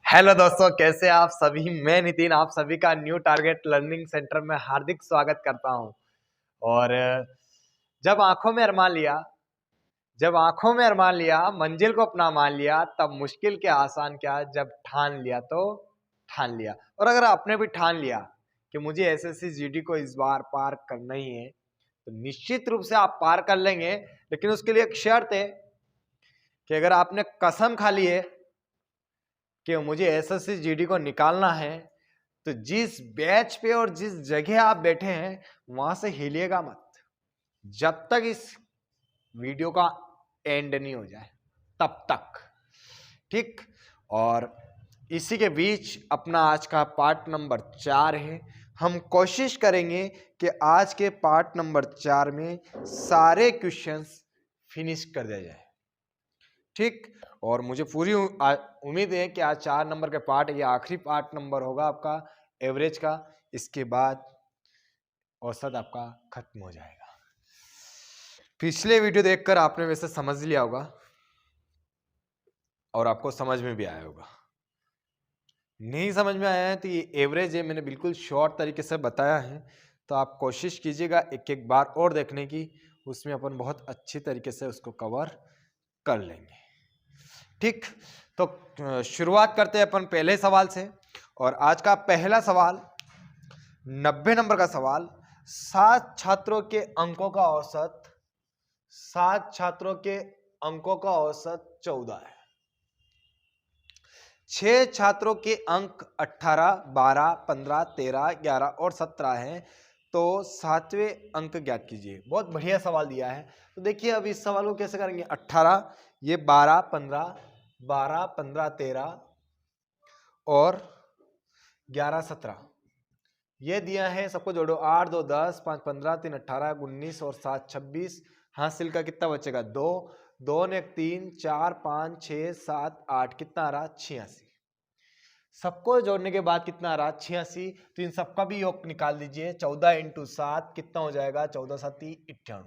Hello दोस्तों, कैसे आप सभी। मैं नितिन आप सभी का न्यू टारगेट लर्निंग सेंटर में हार्दिक स्वागत करता हूं। और जब आंखों में अरमान लिया मंजिल को अपना मान लिया, तब मुश्किल के आसान क्या, जब ठान लिया तो ठान लिया। और अगर आपने भी ठान लिया कि मुझे एसएससी जीडी को इस बार पार करना ही है, तो निश्चित रूप से आप पार कर लेंगे। लेकिन उसके लिए एक शर्त है कि अगर आपने कसम खा ली है कि मुझे एसएससी जीडी को निकालना है, तो जिस बैच पे और जिस जगह आप बैठे हैं वहां से हिलिएगा मत जब तक इस वीडियो का एंड नहीं हो जाए, तब तक। ठीक। और इसी के बीच अपना आज का पार्ट नंबर 4 है। हम कोशिश करेंगे कि आज के पार्ट नंबर 4 में सारे क्वेश्चंस फिनिश कर दिया जाए। ठीक। और मुझे पूरी उम्मीद है कि आज 4 नंबर के पार्ट, ये आखिरी पार्ट नंबर होगा आपका एवरेज का। इसके बाद औसत आपका खत्म हो जाएगा। पिछले वीडियो देखकर आपने वैसे समझ लिया होगा और आपको समझ में भी आया होगा। नहीं समझ में आया है तो ये एवरेज है, मैंने बिल्कुल शॉर्ट तरीके से बताया है। तो आप कोशिश कीजिएगा एक एक बार और देखने की, उसमें अपन बहुत अच्छी तरीके से उसको कवर कर लेंगे। ठीक। तो शुरुआत करते हैं अपन पहले सवाल से। और आज का पहला सवाल 90 नंबर का सवाल। 7 छात्रों के अंकों का औसत 14 है। 6 छात्रों के अंक 18, 12, 15, 13, 11 और 17 हैं, तो 7वें अंक ज्ञात कीजिए। बहुत बढ़िया सवाल दिया है। तो देखिए अब इस सवाल को कैसे करेंगे। 18, ये 12, 15, 13 और 11, 17 ये दिया है। सबको जोड़ो। 8, 2, 10, 5, 15, 3, 18, 19 और 7, 26। हासिल का कितना बचेगा? 2, 2 ने 3, 4, 5, 6, 7, 8, कितना आ रहा? 86। सबको जोड़ने के बाद कितना आ रहा? 86। तो इन सबका भी योग निकाल दीजिए। 14 × 7 कितना हो जाएगा? 14 7 98।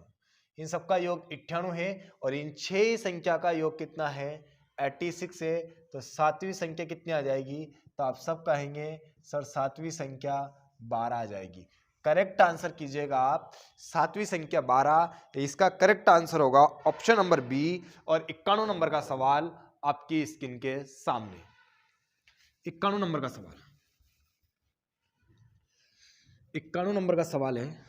इन सबका योग 98 है। और इन 6 संख्या का योग कितना है? 86 है। तो 7वीं संख्या कितनी आ जाएगी? तो आप सब कहेंगे सर 7वीं संख्या 12 आ जाएगी। करेक्ट आंसर कीजिएगा आप 7वीं संख्या 12। इसका करेक्ट आंसर होगा ऑप्शन नंबर बी। और 91 नंबर का सवाल आपकी स्क्रीन के सामने। 91 नंबर का सवाल 91 नंबर का सवाल है।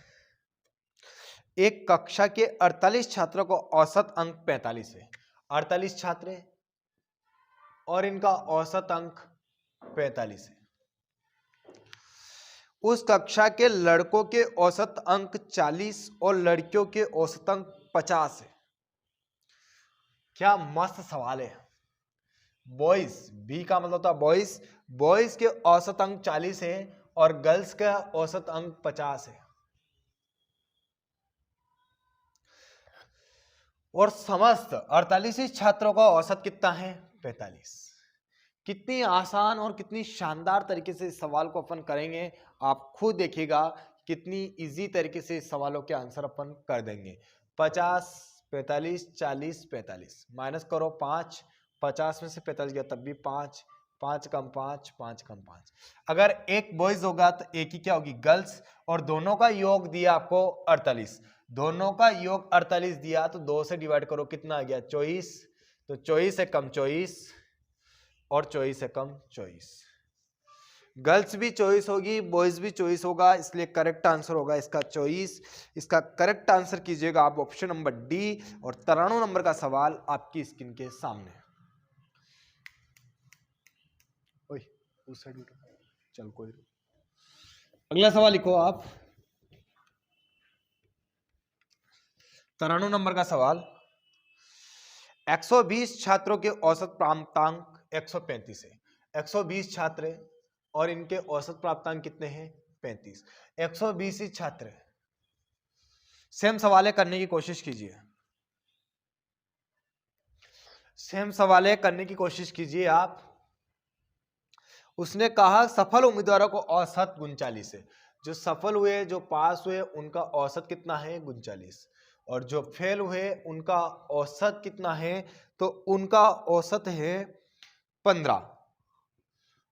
एक कक्षा के 48 छात्रों को औसत अंक 45 है। 48 छात्र हैं और इनका औसत अंक 45 है। उस कक्षा के लड़कों के औसत अंक 40 और लड़कियों के औसत अंक 50 है। क्या मस्त सवाल है। बॉयज, बी का मतलब था बॉयज। बॉयज के औसत अंक 40 है और गर्ल्स का औसत अंक 50 है। और समस्त 48 छात्रों का औसत कितना है? 45। कितनी आसान और कितनी शानदार तरीके से इस सवाल को अपन करेंगे, आप खुद देखिएगा कितनी इजी तरीके से इस सवालों के आंसर अपन कर देंगे। 50, 45, 40, 45 माइनस करो 5। 50 में से 45 गया तब भी 5, 5 कम 5, 5 कम 5। अगर एक बॉयज होगा तो एक ही क्या होगी? गर्ल्स। और दोनों का योग दिया आपको 48। दोनों का योग 48 दिया तो 2 से डिवाइड करो, कितना आ गया? 24। तो 24 से कम 24 और 24 से कम 24। गर्ल्स भी 24 होगी, बॉयज भी 24 होगा, इसलिए करेक्ट आंसर होगा इसका 24। इसका करेक्ट आंसर कीजिएगा आप ऑप्शन नंबर डी। और 93 नंबर का सवाल आपकी स्क्रीन के सामने। ओए उस साइड चल कोई। अगला सवाल लिखो आप। 93 नंबर का सवाल। 120 छात्रों के औसत प्राप्तांक 135 है। 120 छात्र हैं और इनके औसत प्राप्तांक कितने हैं? 35। 120 ही छात्र हैं। सेम सवाल करने की कोशिश कीजिए। सेम सवाल करने की कोशिश कीजिए आप। उसने कहा सफल उम्मीदवारों को औसत 39 है। जो सफल हुए, जो पास हुए, उनका औसत कितना है? 39। और जो फेल हुए उनका औसत कितना है? तो उनका औसत है 15।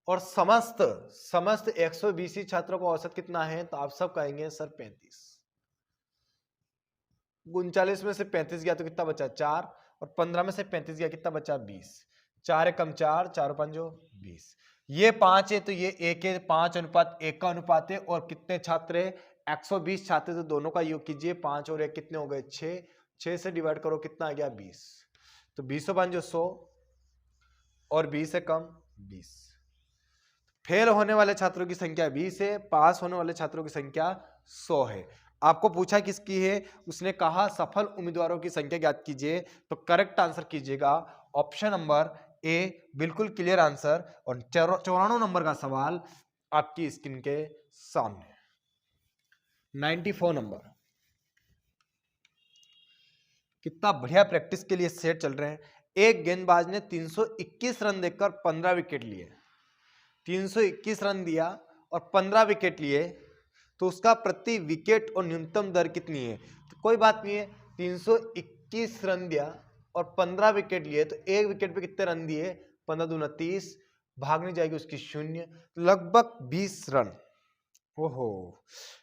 और समस्त 120 छात्रों का औसत कितना है, तो आप सब कहेंगे सर 35। 39 में से 35 गया तो कितना बचा 4, और 15 में से 35 गया कितना बचा 20। 4 एकम 4, 4 पंजो 20। ये 5 है तो ये 1 है, 5:1 का अनुपात है। और कितने छात्र है, 120 छात्र, तो दोनों का योग कीजिए, 5 और 1 कितने हो गए 6, 6 से डिवाइड करो कितना आ गया 20। तो 20 पंजो 100 और 20 से कम 20। फेल होने वाले छात्रों की संख्या 20 है, पास होने वाले छात्रों की संख्या 100 है। आपको पूछा किसकी है, उसने कहा सफल उम्मीदवारों की संख्या ज्ञात कीजिए, तो करेक्ट आंसर कीजिएगा ऑप्शन नंबर ए, बिल्कुल क्लियर आंसर। और 94 नंबर का सवाल आपकी स्क्रीन के सामने। 94 नंबर, कितना बढ़िया प्रैक्टिस के लिए सेट चल रहे हैं। एक गेंदबाज ने 321 रन देकर 15 विकेट लिए। 321 रन दिया और 15 विकेट लिए, तो उसका प्रति विकेट और न्यूनतम दर कितनी है। तो कोई बात नहीं है, 321 रन दिया और 15 विकेट लिए, तो एक विकेट पे कितने रन दिए, 15 दूना 30, भागनी जाएगी उसकी 0, लगभग 20 रन। ओहो,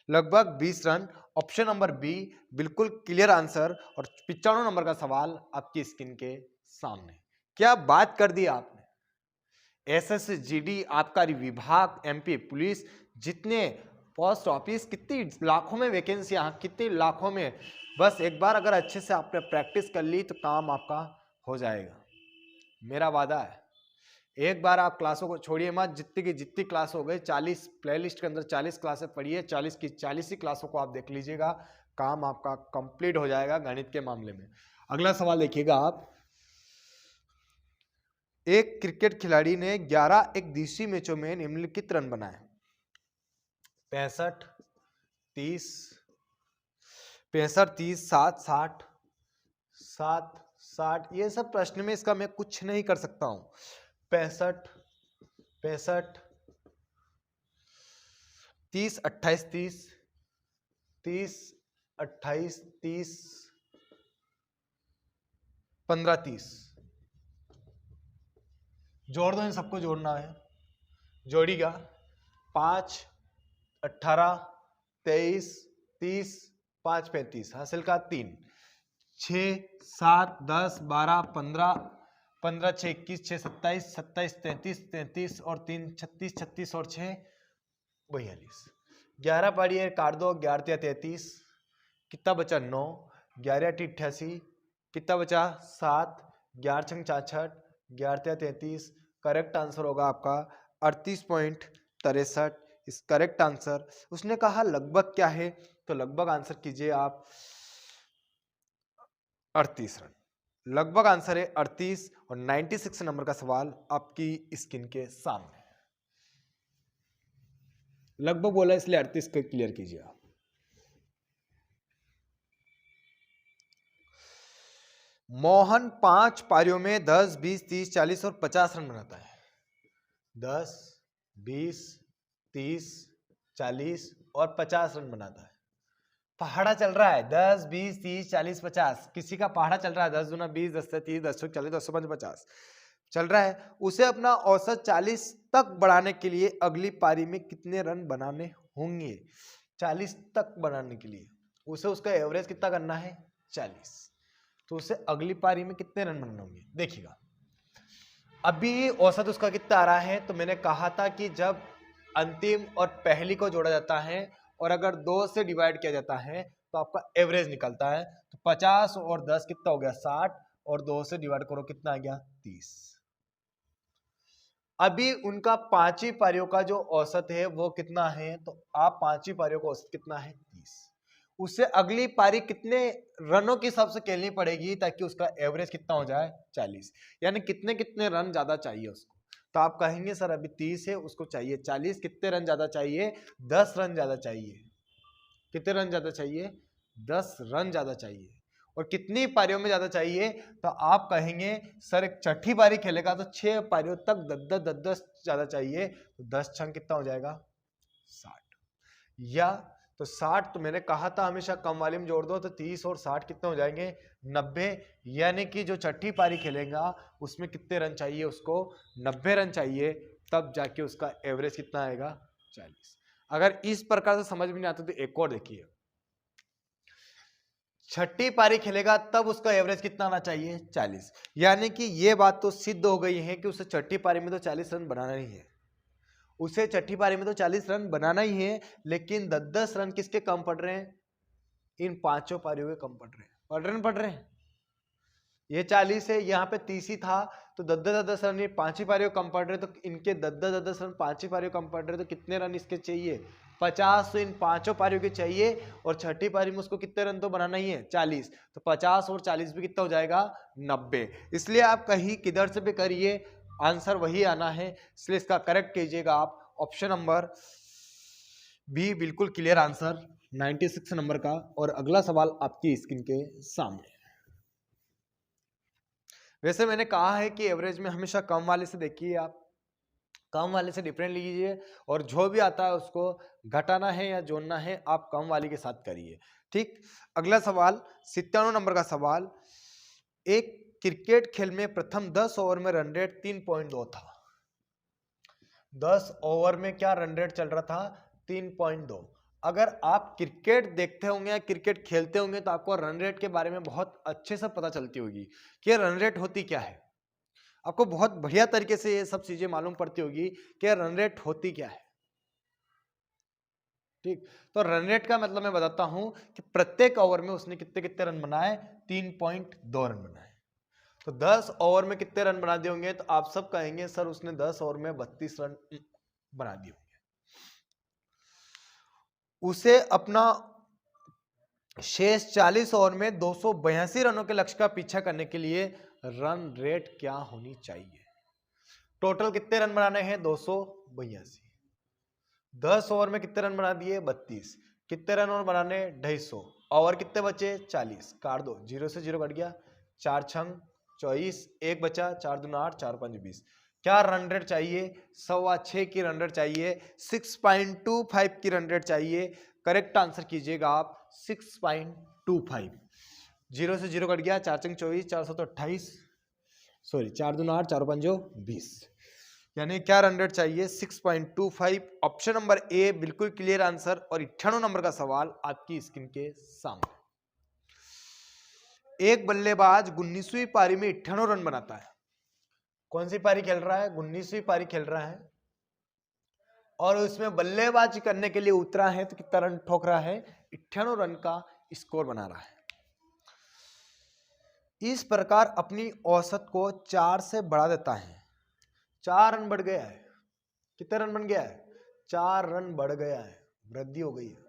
लगभग 20 रन। ऑप्शन नंबर बी बिल्कुल क्लियर आंसर। और 95 नंबर का सवाल आपकी स्क्रीन के सामने। क्या बात कर दी आपने। एसएसजीडी, आबकारी विभाग, एमपी पुलिस, जितने पोस्ट ऑफिस, कितनी लाखों में वैकेंसी, कितनी लाखों में, बस एक बार अगर अच्छे से आपने प्रैक्टिस कर ली तो काम आपका हो जाएगा, मेरा वादा है। एक बार आप क्लासों को छोड़िए मत, जितनी की जितनी क्लास हो गई, 40 प्लेलिस्ट के अंदर 40 क्लासें पढ़िए, 40 की 40 ही क्लासों को आप देख लीजिएगा, काम आपका कंप्लीट हो जाएगा गणित के मामले में। अगला सवाल देखिएगा आप। एक क्रिकेट खिलाड़ी ने 11 एक दिवसीय मैचों में निम्नलिखित रन बनाए। 65, 30, 7, 60, 7, 60, ये सब प्रश्न में इसका मैं कुछ नहीं कर सकता हूं। 65, 30, 28, 30, 28, 30, 15, 30, जोड़ दो, इन सबको जोड़ना है, जोड़िएगा। 5, 18, 23, 30, 5, 35, हासिल का 3, 6, 7, 10, 12, 15, 15, 6, 21, 6, 27, 27, 33, 33 और 3, 36, 36 और 6, 42। 11 पारी है, काट दो, 11 33, कितना बचा 9, 11 88, कितना बचा 7, 11 66, 11 33, करेक्ट आंसर होगा आपका 38.63। इस करेक्ट आंसर, उसने कहा लगभग क्या है, तो लगभग आंसर कीजिए आप 38 रन, लगभग आंसर है 38। और 96 नंबर का सवाल आपकी स्क्रीन के सामने। लगभग बोला इसलिए 38 को क्लियर कीजिए आप। मोहन 5 पारियों में 10, 20, 30, 40 और 50 रन बनाता है। 10, 20, 30, 40 और 50 रन बनाता है। पहाड़ा चल रहा है, 10, 20, 30, 40, 50, किसी का पहाड़ा चल रहा है, 10 दूना 20, 10 से 30, 10 से 40, 10 से 50 चल रहा है। उसे अपना औसत 40 तक बढ़ाने के लिए अगली पारी में कितने रन बनाने होंगे। 40 तक बढ़ाने के लिए उसे उसका एवरेज कितना करना है 40, तो उसे अगली पारी में कितने रन बनाने होंगे। देखिएगा अभी औसत उसका कितना आ रहा है, तो मैंने कहा था कि जब अंतिम और पहली को जोड़ा जाता है और अगर 2 से डिवाइड किया जाता है तो आपका एवरेज निकलता है। तो 50 और 10 कितना हो गया 60, और 2 से डिवाइड करो कितना आ गया 30। अभी उनका 5 ही पारियों का जो औसत है वो कितना है, तो आप 5 ही पारियों का औसत कितना है 30। उससे अगली पारी कितने रनों की हिसाब से खेलनी पड़ेगी ताकि उसका एवरेज कितना हो जाए 40, यानी कितने कितने रन ज्यादा चाहिए उसको। तो आप कहेंगे सर अभी 30 है, उसको चाहिए 40, कितने रन ज्यादा चाहिए 10 रन ज्यादा चाहिए। कितने रन ज्यादा चाहिए 10 रन ज्यादा चाहिए। और कितनी पारियों में ज्यादा चाहिए, तो आप कहेंगे सर एक छठी पारी खेलेगा तो 6 पारियों तक 10 ज्यादा चाहिए, तो 10 छंग कितना हो जाएगा 60। या तो 60, तो मैंने कहा था हमेशा कम वाले में जोड़ दो, तो 30 और 60 कितने हो जाएंगे 90, यानी कि जो छठी पारी खेलेगा उसमें कितने रन चाहिए उसको 90 रन चाहिए। तब जाके उसका एवरेज कितना आएगा 40। अगर इस प्रकार से समझ में नहीं आता तो एक और देखिए, छठी पारी खेलेगा तब उसका एवरेज कितना आना चाहिए 40। यानी कि ये बात तो सिद्ध हो गई है कि उसे छठी पारी में तो 40 रन बनाना ही है, उसे छठी पारी में तो 40 रन बनाना ही है। लेकिन 10-10 रन किसके कम पड़ रहे हैं, इन पांचों पारियों के कम पड़ रहे हैं। ये 40 है, यहाँ पे 30 ही था, तो 10-10 रन ये पांच ही पारियों कम पड़ रहे, तो इनके 10-10 रन पांच ही पारियों कम पड़ रहे, तो कितने रन इसके चाहिए 50। तो इन पांचों पारियों के चाहिए, और छठी पारी में उसको कितने रन तो बनाना ही है 40, तो 50 और 40 भी कितना हो जाएगा 90। इसलिए आप कहीं किधर से भी करिए आंसर वही आना है, इसलिए इसका करेक्ट कीजिएगा आप ऑप्शन नंबर बी, बिल्कुल क्लियर आंसर 96 नंबर का। और अगला सवाल आपकी स्क्रीन के सामने। वैसे मैंने कहा है कि एवरेज में हमेशा कम वाले से देखिए, आप कम वाले से डिफरेंट लीजिए, और जो भी आता है उसको घटाना है या जोड़ना है आप कम वाले के साथ करिए। ठीक, अगला सवाल 97 नंबर का सवाल, एक क्रिकेट खेल में प्रथम 10 ओवर में रन रेट 3.2 था। 10 ओवर में क्या रन रेट चल रहा था 3.2। अगर आप क्रिकेट देखते होंगे या क्रिकेट खेलते होंगे तो आपको रन रेट के बारे में बहुत अच्छे से पता चलती होगी कि रन रेट होती क्या है। आपको बहुत बढ़िया तरीके से ये सब चीजें मालूम पड़ती होगी कि रन रेट होती क्या है। ठीक, तो रन रेट का मतलब मैं बताता हूं कि प्रत्येक ओवर में उसने कितने कितने रन बनाए, 3.2 रन बनाए। तो 10 ओवर में कितने रन बना दिए होंगे, तो आप सब कहेंगे सर उसने 10 ओवर में 32 रन बना दिए होंगे। उसे अपना शेष 40 ओवर में 282 रनों के लक्ष्य का पीछा करने के लिए रन रेट क्या होनी चाहिए। टोटल कितने रन बनाने हैं 282। 10 ओवर में कितने रन बना दिए 32, कितने रन और बनाने 250, ओवर कितने बचे 40, काट दो, 0 से 0 कट गया, 4 छंग 24, एक बचा, 4 दूना 8, 4 5 20। क्या रन रेट चाहिए, 6.25 की रन रेट चाहिए, 6.25 की रन रेट चाहिए। करेक्ट आंसर कीजिएगा आप 6.25। 0 से 0 कट गया, 4 छंग 24, 4 7 28, सॉरी 4 दूना 8, 4 5 20। यानी क्या रन रेट चाहिए 6.25। ऑप्शन नंबर ए बिल्कुल क्लियर आंसर। और 98 नंबर का सवाल आपकी स्क्रीन के सामने। एक बल्लेबाज 19वीं पारी में 98 रन बनाता है। कौन सी पारी खेल रहा है, 19वीं पारी खेल रहा है, और उसमें बल्लेबाजी करने के लिए उतरा है, तो कितना रन ठोक रहा है 98 रन का स्कोर बना रहा है। इस प्रकार अपनी औसत को 4 से बढ़ा देता है। 4 रन बढ़ गया है, कितने रन बन गया है 4 रन बढ़ गया है, वृद्धि हो गई है।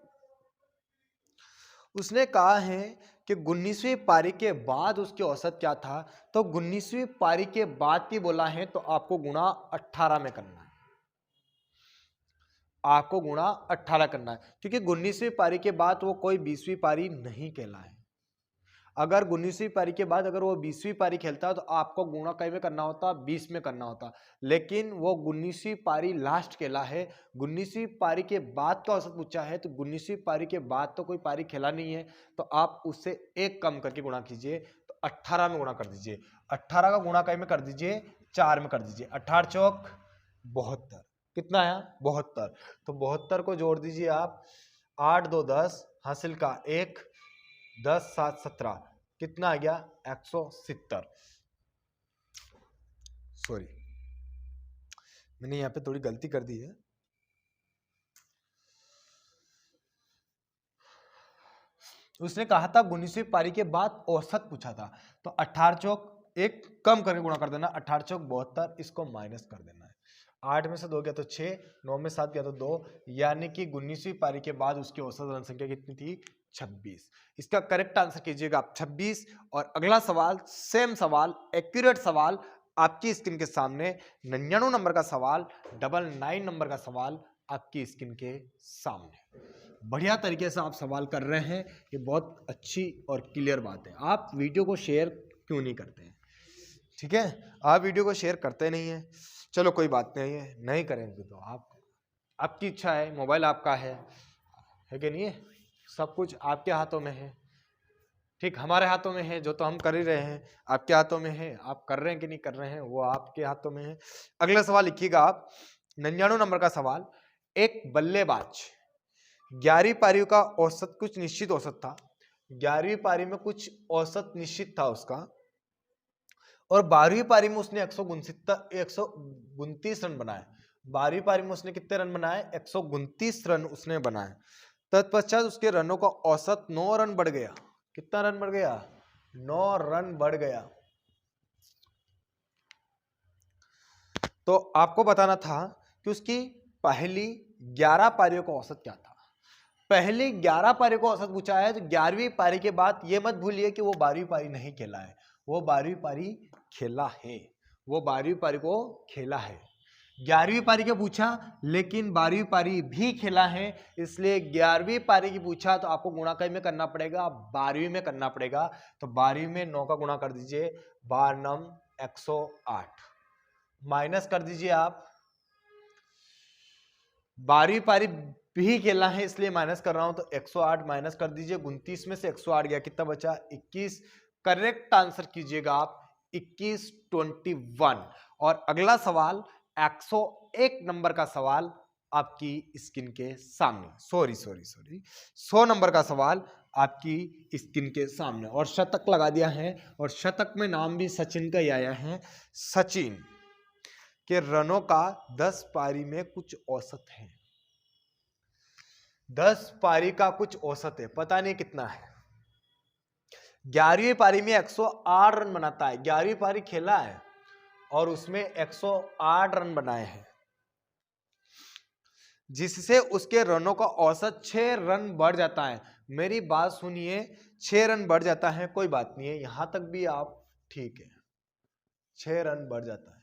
उसने कहा है कि 19वीं पारी के बाद उसकी औसत क्या था, तो 19वीं पारी के बाद की बोला है तो आपको गुणा 18 में करना है, आपको गुणा 18 करना है, क्योंकि 19वीं पारी के बाद वो कोई 20वीं पारी नहीं खेला है। अगर 19वीं पारी के बाद अगर वो 20वीं पारी खेलता तो आपको गुणा कई में करना होता, 20 में करना होता, लेकिन वो 19वीं पारी लास्ट खेला है। 19वीं पारी के बाद का औसत पूछा है, तो 19वीं पारी के बाद तो कोई पारी खेला नहीं है, तो आप उससे एक कम करके गुणा कीजिए, तो 18 में गुणा कर दीजिए। 18 का गुणा कई में कर दीजिए, 4 में कर दीजिए, 18 चौक 72, कितना आया 72। तो 72 को जोड़ दीजिए आप, 8 2 10, हासिल का 1, 10 7 17, कितना आ गया 170। सॉरी मैंने यहाँ पे थोड़ी गलती कर दी है। उसने कहा था 19वीं पारी के बाद औसत पूछा था, तो 18 चौक एक कम करके गुणा कर देना, 18 चौक 72, इसको माइनस कर देना है। 8 में से 2 गया तो 6, 9 में 7 गया तो 2, यानी कि 19वीं पारी के बाद उसकी औसत रन संख्या कितनी थी 26। इसका करेक्ट आंसर कीजिएगा आप 26। और अगला सवाल सेम सवाल, एक्यूरेट सवाल आपकी स्क्रीन के सामने, 99 नंबर का सवाल, 99 नंबर का सवाल आपकी स्क्रीन के सामने। बढ़िया तरीके से आप सवाल कर रहे हैं, ये बहुत अच्छी और क्लियर बात है। आप वीडियो को शेयर क्यों नहीं करते हैं, ठीक है, आप वीडियो को शेयर करते नहीं हैं, चलो कोई बात नहीं है, नहीं करेंगे तो आप आपकी इच्छा है, मोबाइल आपका है कि नहीं है, सब कुछ आपके हाथों में है। ठीक, हमारे हाथों में है, जो तो हम कर ही रहे हैं। आपके हाथों में है, आप कर रहे हैं कि नहीं कर रहे हैं वो आपके हाथों में है। अगला सवाल लिखिएगा आप, 99 नंबर का सवाल। एक बल्लेबाज 11वीं पारी का औसत कुछ निश्चित औसत था, 11वीं पारी में कुछ औसत निश्चित था उसका, और 12वीं पारी में उसने 129 रन बनाए। 12वीं पारी में उसने कितने रन बनाए? 129 रन उसने बनाए। तत्पश्चात उसके रनों का औसत 9 रन बढ़ गया। कितना रन बढ़ गया? 9 रन बढ़ गया। तो आपको बताना था कि उसकी पहली 11 पारियों का औसत क्या था। पहली 11 पारी को औसत पूछा है, तो 11वीं पारी के बाद ये मत भूलिए कि वो 12वीं पारी नहीं खेला है, वो 12वीं पारी खेला है, वो 12वीं पारी को खेला है। 11वीं पारी के पूछा, लेकिन 12वीं पारी भी खेला है, इसलिए 11वीं पारी की पूछा तो आपको गुणा कई में करना पड़ेगा, 12वीं में करना पड़ेगा। तो 12वीं में 9 का गुणा कर दीजिए, 12 9 108, माइनस कर दीजिए आप, 12वीं पारी भी खेला है इसलिए माइनस कर रहा हूं, तो 108 माइनस कर दीजिए, 29 में से 108 गया, कितना बचा? 21। करेक्ट आंसर कीजिएगा आप 21 21। और अगला सवाल 101 नंबर का सवाल आपकी स्क्रीन के सामने, सॉरी 100 नंबर का सवाल आपकी स्क्रीन के सामने, और शतक लगा दिया है, और शतक में नाम भी सचिन का ही आया है। सचिन के रनों का 10 पारी में कुछ औसत है, 10 पारी का कुछ औसत है, पता नहीं कितना है। 11वीं पारी में 108 रन बनाता है, 11वीं पारी खेला है और उसमें 108 रन बनाए हैं, जिससे उसके रनों का औसत 6 रन बढ़ जाता है। मेरी बात सुनिए, 6 रन बढ़ जाता है, कोई बात नहीं है, यहां तक भी आप ठीक है, 6 रन बढ़ जाता है।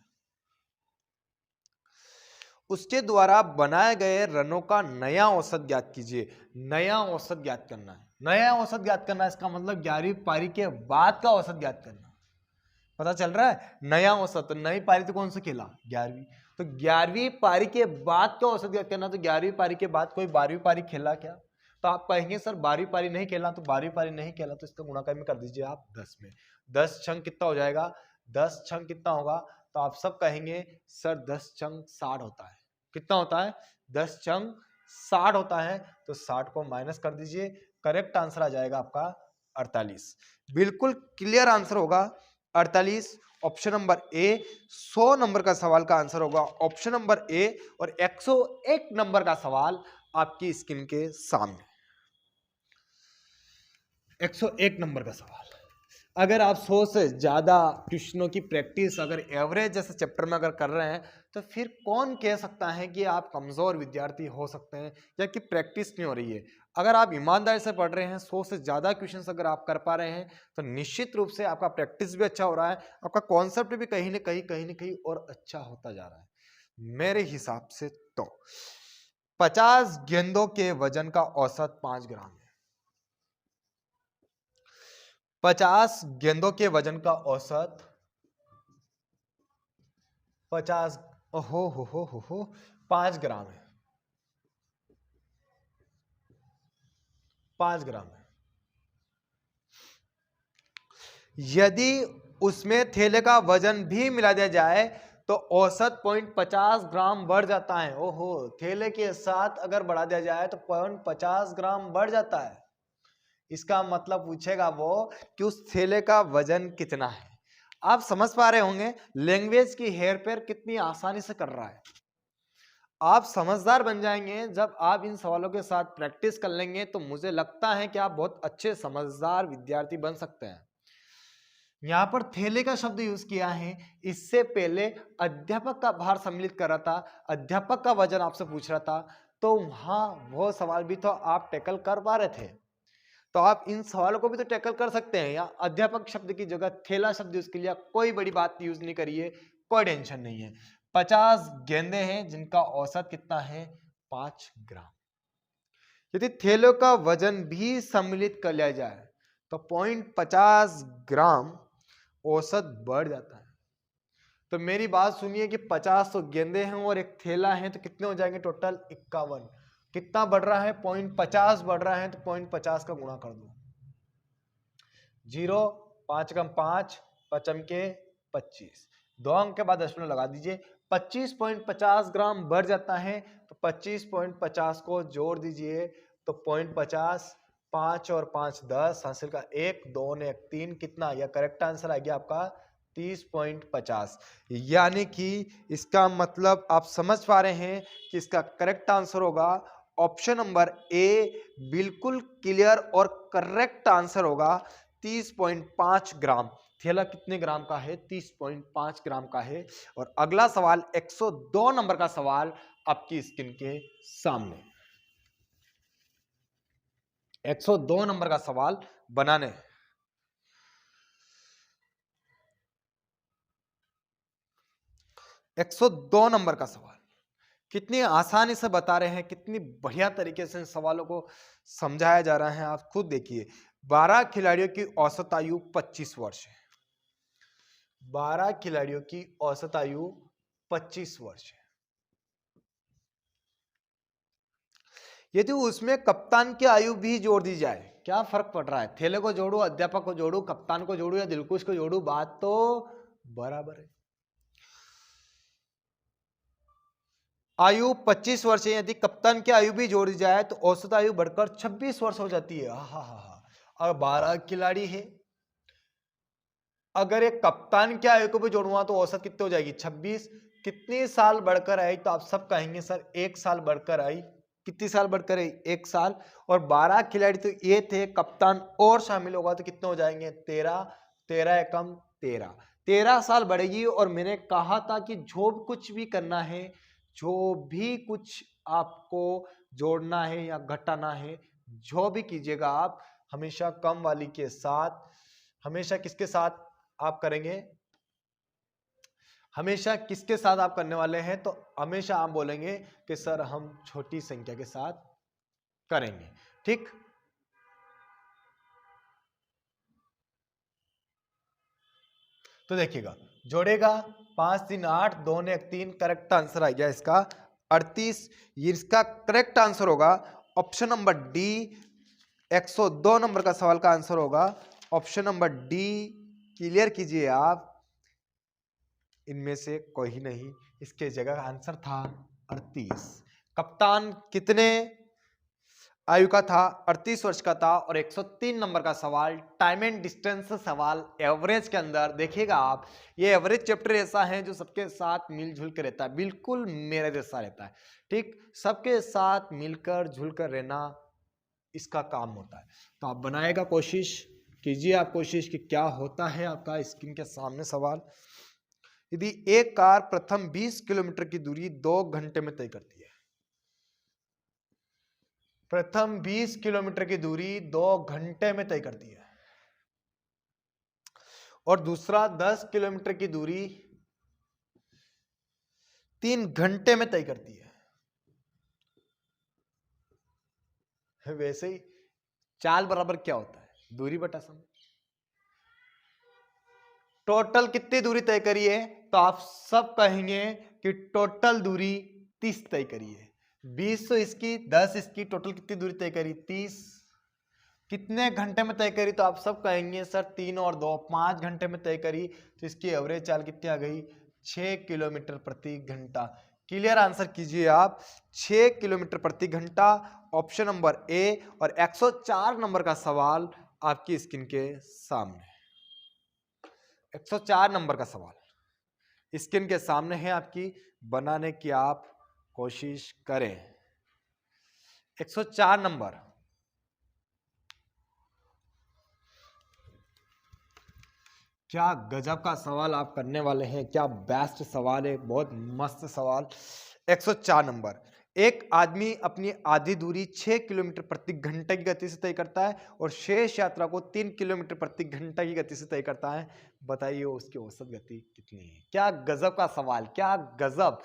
उसके द्वारा बनाए गए रनों का नया औसत ज्ञात कीजिए। नया औसत ज्ञात करना है, नया औसत ज्ञात करना है, इसका मतलब 11वीं पारी के बाद का औसत ज्ञात करना। पता चल रहा है? नया औसत, तो नई पारी तो कौन सा खेला? 11वीं, तो 11वीं पारी के बाद का औसत ज्ञात करना। तो 11वीं पारी के बाद कोई 12वीं पारी खेला क्या? तो आप कहेंगे सर 12वीं पारी नहीं खेला, तो 12वीं पारी नहीं खेला तो इसका गुणा में कर दीजिए आप 10 में। 10 छंग कितना हो जाएगा? 10 छंग कितना होगा? तो आप सब कहेंगे सर 10 छंग 60 होता है। कितना होता है? 10 छंग 60 होता है, तो 60 को माइनस कर दीजिए, करेक्ट आंसर आ जाएगा आपका 48। बिल्कुल क्लियर आंसर होगा 48, ऑप्शन नंबर ए। 100 नंबर का सवाल का आंसर होगा ऑप्शन नंबर ए। और 101 नंबर का सवाल आपकी स्क्रीन के सामने, 101 नंबर का सवाल। अगर आप 100 से ज्यादा क्वेश्चनों की प्रैक्टिस अगर एवरेज जैसे चैप्टर में अगर कर रहे हैं, तो फिर कौन कह सकता है कि आप कमजोर विद्यार्थी हो सकते हैं या कि प्रैक्टिस नहीं हो रही है। अगर आप ईमानदारी से पढ़ रहे हैं, 100 से ज्यादा क्वेश्चंस अगर आप कर पा रहे हैं, तो निश्चित रूप से आपका प्रैक्टिस भी अच्छा हो रहा है, आपका कॉन्सेप्ट भी कहीं ना कहीं और अच्छा होता जा रहा है मेरे हिसाब से। तो 50 गेंदों के वजन का औसत 5 ग्राम है। 50 गेंदों के वजन का औसत 50 हो 5 ग्राम है, 5 ग्राम है। यदि उसमें थैले का वजन भी मिला दिया जाए तो औसत 0.50 ग्राम बढ़ जाता है। ओहो, थैले के साथ अगर बढ़ा दिया जाए तो 0.50 ग्राम बढ़ जाता है। इसका मतलब पूछेगा वो कि उस थैले का वजन कितना है। आप समझ पा रहे होंगे लैंग्वेज की हेरफेर कितनी आसानी से कर रहा है। आप समझदार बन जाएंगे जब आप इन सवालों के साथ प्रैक्टिस कर लेंगे, तो मुझे लगता है कि आप बहुत अच्छे समझदार विद्यार्थी बन सकते हैं। यहां पर थैले का शब्द यूज किया है, इससे पहले अध्यापक का भार सम्मिलित कर रहा था, अध्यापक का वजन आपसे पूछ रहा था, तो वहां वो सवाल भी तो आप टैकल कर पा रहे थे। तो आप इन सवालों को भी तो टैकल कर सकते हैं। या अध्यापक शब्द की जगह थैला शब्द यूज के लिए कोई बड़ी बात यूज नहीं करिए, कोई टेंशन नहीं है। 50 गेंदे हैं जिनका औसत कितना है? 5 ग्राम। यदि थैलों का वजन भी सम्मिलित कर लिया जाए तो 0.50 ग्राम औसत बढ़ जाता है। तो मेरी बात सुनिए कि 50 तो गेंदे हैं और एक थैला है, तो कितने हो जाएंगे टोटल? 51। कितना बढ़ रहा है? 0.50 बढ़ रहा है, तो 0.50 का गुणा कर दो। 0, 5 कम 5, पचम के 25, 2 अंक के बाद दशमलव लगा दीजिए। 25.50 ग्राम बढ़ जाता है तो 25.50 को जोड़ दीजिए तो 0.50, 5 और 5 10, हासिल का 1, 2 ने 1 3, कितना या करेक्ट आंसर आ गया आपका 30.50। यानी कि इसका मतलब आप समझ पा रहे हैं कि इसका करेक्ट आंसर होगा ऑप्शन नंबर ए, बिल्कुल क्लियर और करेक्ट आंसर होगा 30.5 ग्राम। थैला कितने ग्राम का है? 30.5 ग्राम का है। और अगला सवाल 102 नंबर का सवाल आपकी स्क्रीन के सामने। 102 नंबर का सवाल बनाने। एक 102 नंबर का सवाल कितनी आसानी से बता रहे हैं, कितनी बढ़िया तरीके से इन सवालों को समझाया जा रहा है, आप खुद देखिए। 12 खिलाड़ियों की औसत आयु 25 वर्ष है। 12 खिलाड़ियों की औसत आयु 25 वर्ष है। यदि उसमें कप्तान की आयु भी जोड़ दी जाए, क्या फर्क पड़ रहा है? थेले को जोड़ू, अध्यापक को जोड़ू, कप्तान को जोड़ू या दिलकुश को जोड़ू, बात तो बराबर है। आयु 25 वर्ष है, यदि कप्तान की आयु भी जोड़ दी जाए तो औसत आयु बढ़कर 26 वर्ष हो जाती है। और 12 खिलाड़ी है, अगर एक कप्तान की आयु को भी जोड़ूंगा तो औसत कितनी हो जाएगी? 26। कितने साल बढ़कर आई? तो आप सब कहेंगे सर 1 साल बढ़कर आई। कितनी साल बढ़कर आई? 1 साल। और 12 खिलाड़ी तो ये थे, कप्तान और शामिल होगा तो कितने हो जाएंगे? 13। 13 एकम 13, 13 साल बढ़ेगी। और मैंने कहा था कि जो कुछ भी करना है, जो भी कुछ आपको जोड़ना है या घटाना है, जो भी कीजिएगा आप हमेशा कम वाली के साथ, हमेशा किसके साथ आप करेंगे? हमेशा किसके साथ आप करने वाले हैं? तो हमेशा आप बोलेंगे कि सर हम छोटी संख्या के साथ करेंगे। ठीक, तो देखिएगा, जोड़ेगा 5 3 8, 2 ने 1 3, करेक्ट आंसर आ गया इसका 38। इसका करेक्ट आंसर होगा ऑप्शन नंबर डी। 102 नंबर का सवाल का आंसर होगा ऑप्शन नंबर डी। क्लियर कीजिए आप, इनमें से कोई नहीं, इसके जगह आंसर था 38। कप्तान कितने आयु का था? 38 वर्ष का था। और 103 नंबर का सवाल टाइम एंड डिस्टेंस सवाल, एवरेज के अंदर देखिएगा आप, ये एवरेज चैप्टर ऐसा है जो सबके साथ मिलजुल कर रहता है, बिल्कुल मेरे जैसा रहता है। ठीक, सबके साथ मिलकर जुलकर रहना इसका काम होता है। तो आप बनाएगा, कोशिश कीजिए आप कोशिश कि क्या होता है आपका स्क्रीन के सामने सवाल। यदि एक कार प्रथम 20 किलोमीटर की दूरी 2 घंटे में तय करती है, प्रथम 20 किलोमीटर की दूरी 2 घंटे में तय करती है, और दूसरा 10 किलोमीटर की दूरी 3 घंटे में तय करती है, वैसे ही चाल बराबर क्या होता है? दूरी बटा समय। टोटल कितनी दूरी तय करी है? तो आप सब कहेंगे कि टोटल दूरी 30 तय करी है। 20 तो इसकी, 10 इसकी, टोटल कितनी दूरी तय करी? 30। कितने घंटे में तय करी? तो आप सब कहेंगे सर 3 और 2, 5 घंटे में तय करी। तो इसकी एवरेज चाल कितनी आ गई? 6 किलोमीटर प्रति घंटा। क्लियर आंसर कीजिए आप, 6 किलोमीटर प्रति घंटा, ऑप्शन नंबर ए। और 104 नंबर का सवाल आपकी स्क्रीन के सामने। 104 नंबर का सवाल स्क्रीन के सामने है आपकी, बनाने की आप कोशिश करें। 104 नंबर, क्या गजब का सवाल आप करने वाले हैं, क्या बेस्ट सवाल है, बहुत मस्त सवाल। 104 नंबर, एक आदमी अपनी आधी दूरी 6 किलोमीटर प्रति घंटे की गति से तय करता है और शेष यात्रा को 3 किलोमीटर प्रति घंटा की गति से तय करता है। बताइए उसकी औसत गति कितनी है? क्या गजब का सवाल, क्या गजब,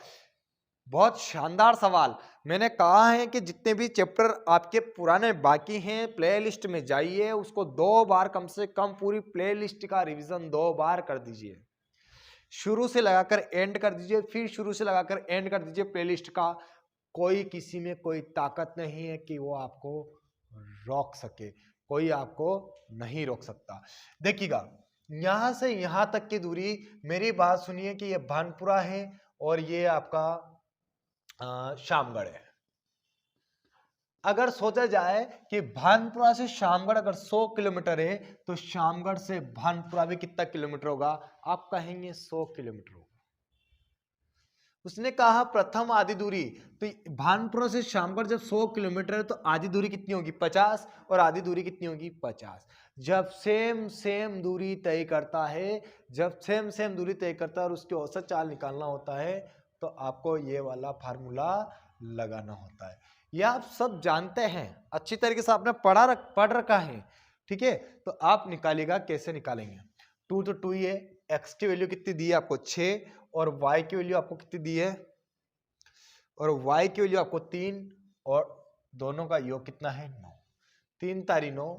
बहुत शानदार सवाल। मैंने कहा है कि जितने भी चैप्टर आपके पुराने बाकी हैं, प्लेलिस्ट में जाइए, उसको 2 बार कम से कम पूरी प्लेलिस्ट का रिवीजन 2 बार कर दीजिए। शुरू से लगाकर एंड कर दीजिए, फिर शुरू से लगाकर एंड कर दीजिए प्लेलिस्ट का। कोई किसी में कोई ताकत नहीं है कि वो आपको रोक सके। कोई आपको नहीं रोक सकता। देखिएगा, यहां से यहां तक की दूरी, मेरी बात सुनिए कि ये भानपुरा है और ये आपका शामगढ़ है। अगर सोचा जाए कि भानपुरा से शामगढ़ अगर 100 किलोमीटर है, तो शामगढ़ से भानपुरा भी कितना किलोमीटर होगा? आप कहेंगे 100 किलोमीटर होगा। उसने कहा प्रथम आधी दूरी, तो भानपुरा से शामगढ़ जब 100 किलोमीटर है, तो आधी दूरी कितनी होगी? 50, और आधी दूरी कितनी होगी? 50। जब सेम सेम दूरी तय करता है, जब सेम सेम दूरी तय करता है और उसकी औसत चाल निकालना होता है, तो आपको ये वाला फार्मूला लगाना होता है। ये आप सब जानते हैं, अच्छी तरीके से आपने पढ़ रखा है, ठीक है। तो आप निकालिएगा, कैसे निकालेंगे? 2 तो 2 ही है, x की वैल्यू कितनी दी है आपको? 6, और y की वैल्यू आपको कितनी दी है? और y की वैल्यू आपको 3, और दोनों का योग कितना है? 9। 3 तारी 9,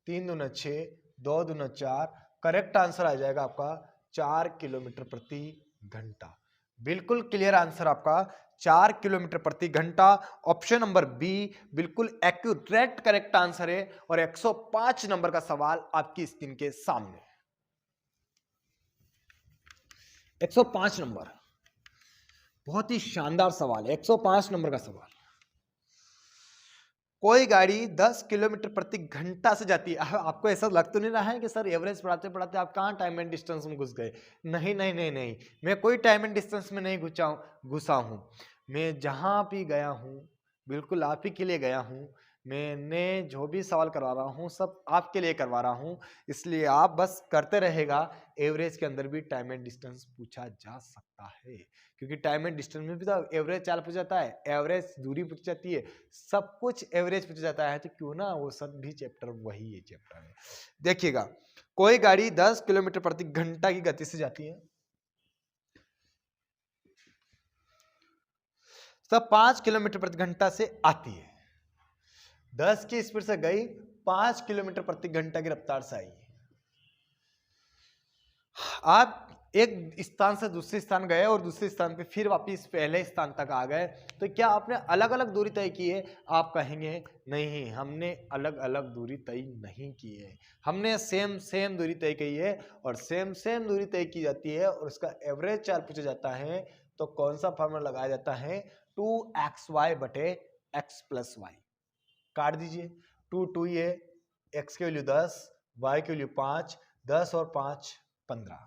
3 दूना 6, 2 दूना 4, करेक्ट आंसर आ जाएगा आपका 4 किलोमीटर प्रति घंटा। बिल्कुल क्लियर आंसर आपका 4 किलोमीटर प्रति घंटा। ऑप्शन नंबर बी बिल्कुल एक्यूरेट करेक्ट आंसर है। और 105 नंबर का सवाल आपकी स्क्रीन के सामने। 105 नंबर, बहुत ही शानदार सवाल है। 105 नंबर का सवाल, कोई गाड़ी 10 किलोमीटर प्रति घंटा से जाती है। आपको ऐसा लग तो नहीं रहा है कि सर एवरेज पढ़ाते पढ़ाते आप कहाँ टाइम एंड डिस्टेंस में घुस गए? नहीं नहीं नहीं नहीं, मैं कोई टाइम एंड डिस्टेंस में नहीं घुसा हूँ। मैं जहाँ भी गया हूँ बिल्कुल आप ही के लिए गया हूँ। मैंने जो भी सवाल करवा रहा हूँ सब आपके लिए करवा रहा हूँ, इसलिए आप बस करते रहेगा। एवरेज के अंदर भी टाइम एंड डिस्टेंस पूछा जा सकता है, क्योंकि टाइम एंड डिस्टेंस में भी तो एवरेज चाल पूछा जाता है, एवरेज दूरी पूछी जाती है, सब कुछ एवरेज पूछा जाता है। तो क्यों ना वो सब भी चैप्टर वही है चैप्टर है। देखिएगा, कोई गाड़ी 10 किलोमीटर प्रति घंटा की गति से जाती है, सब 5 किलोमीटर प्रति घंटा से आती है। 10 की स्पीड से गई, 5 किलोमीटर प्रति घंटा की रफ्तार से आई। आप एक स्थान से दूसरे स्थान गए और दूसरे स्थान पे फिर वापिस पहले स्थान तक आ गए, तो क्या आपने अलग अलग दूरी तय की है? आप कहेंगे नहीं, हमने अलग अलग दूरी तय नहीं की है, हमने सेम सेम दूरी तय की है। और सेम सेम दूरी तय की जाती है और उसका एवरेज चाल पूछा जाता है, तो कौन सा फॉर्मूला लगाया जाता है? 2xy बटे x प्लस वाई। काट दीजिए, 2 2 ये, x की वैल्यू 10, y की वैल्यू 5, 10 और 5 15,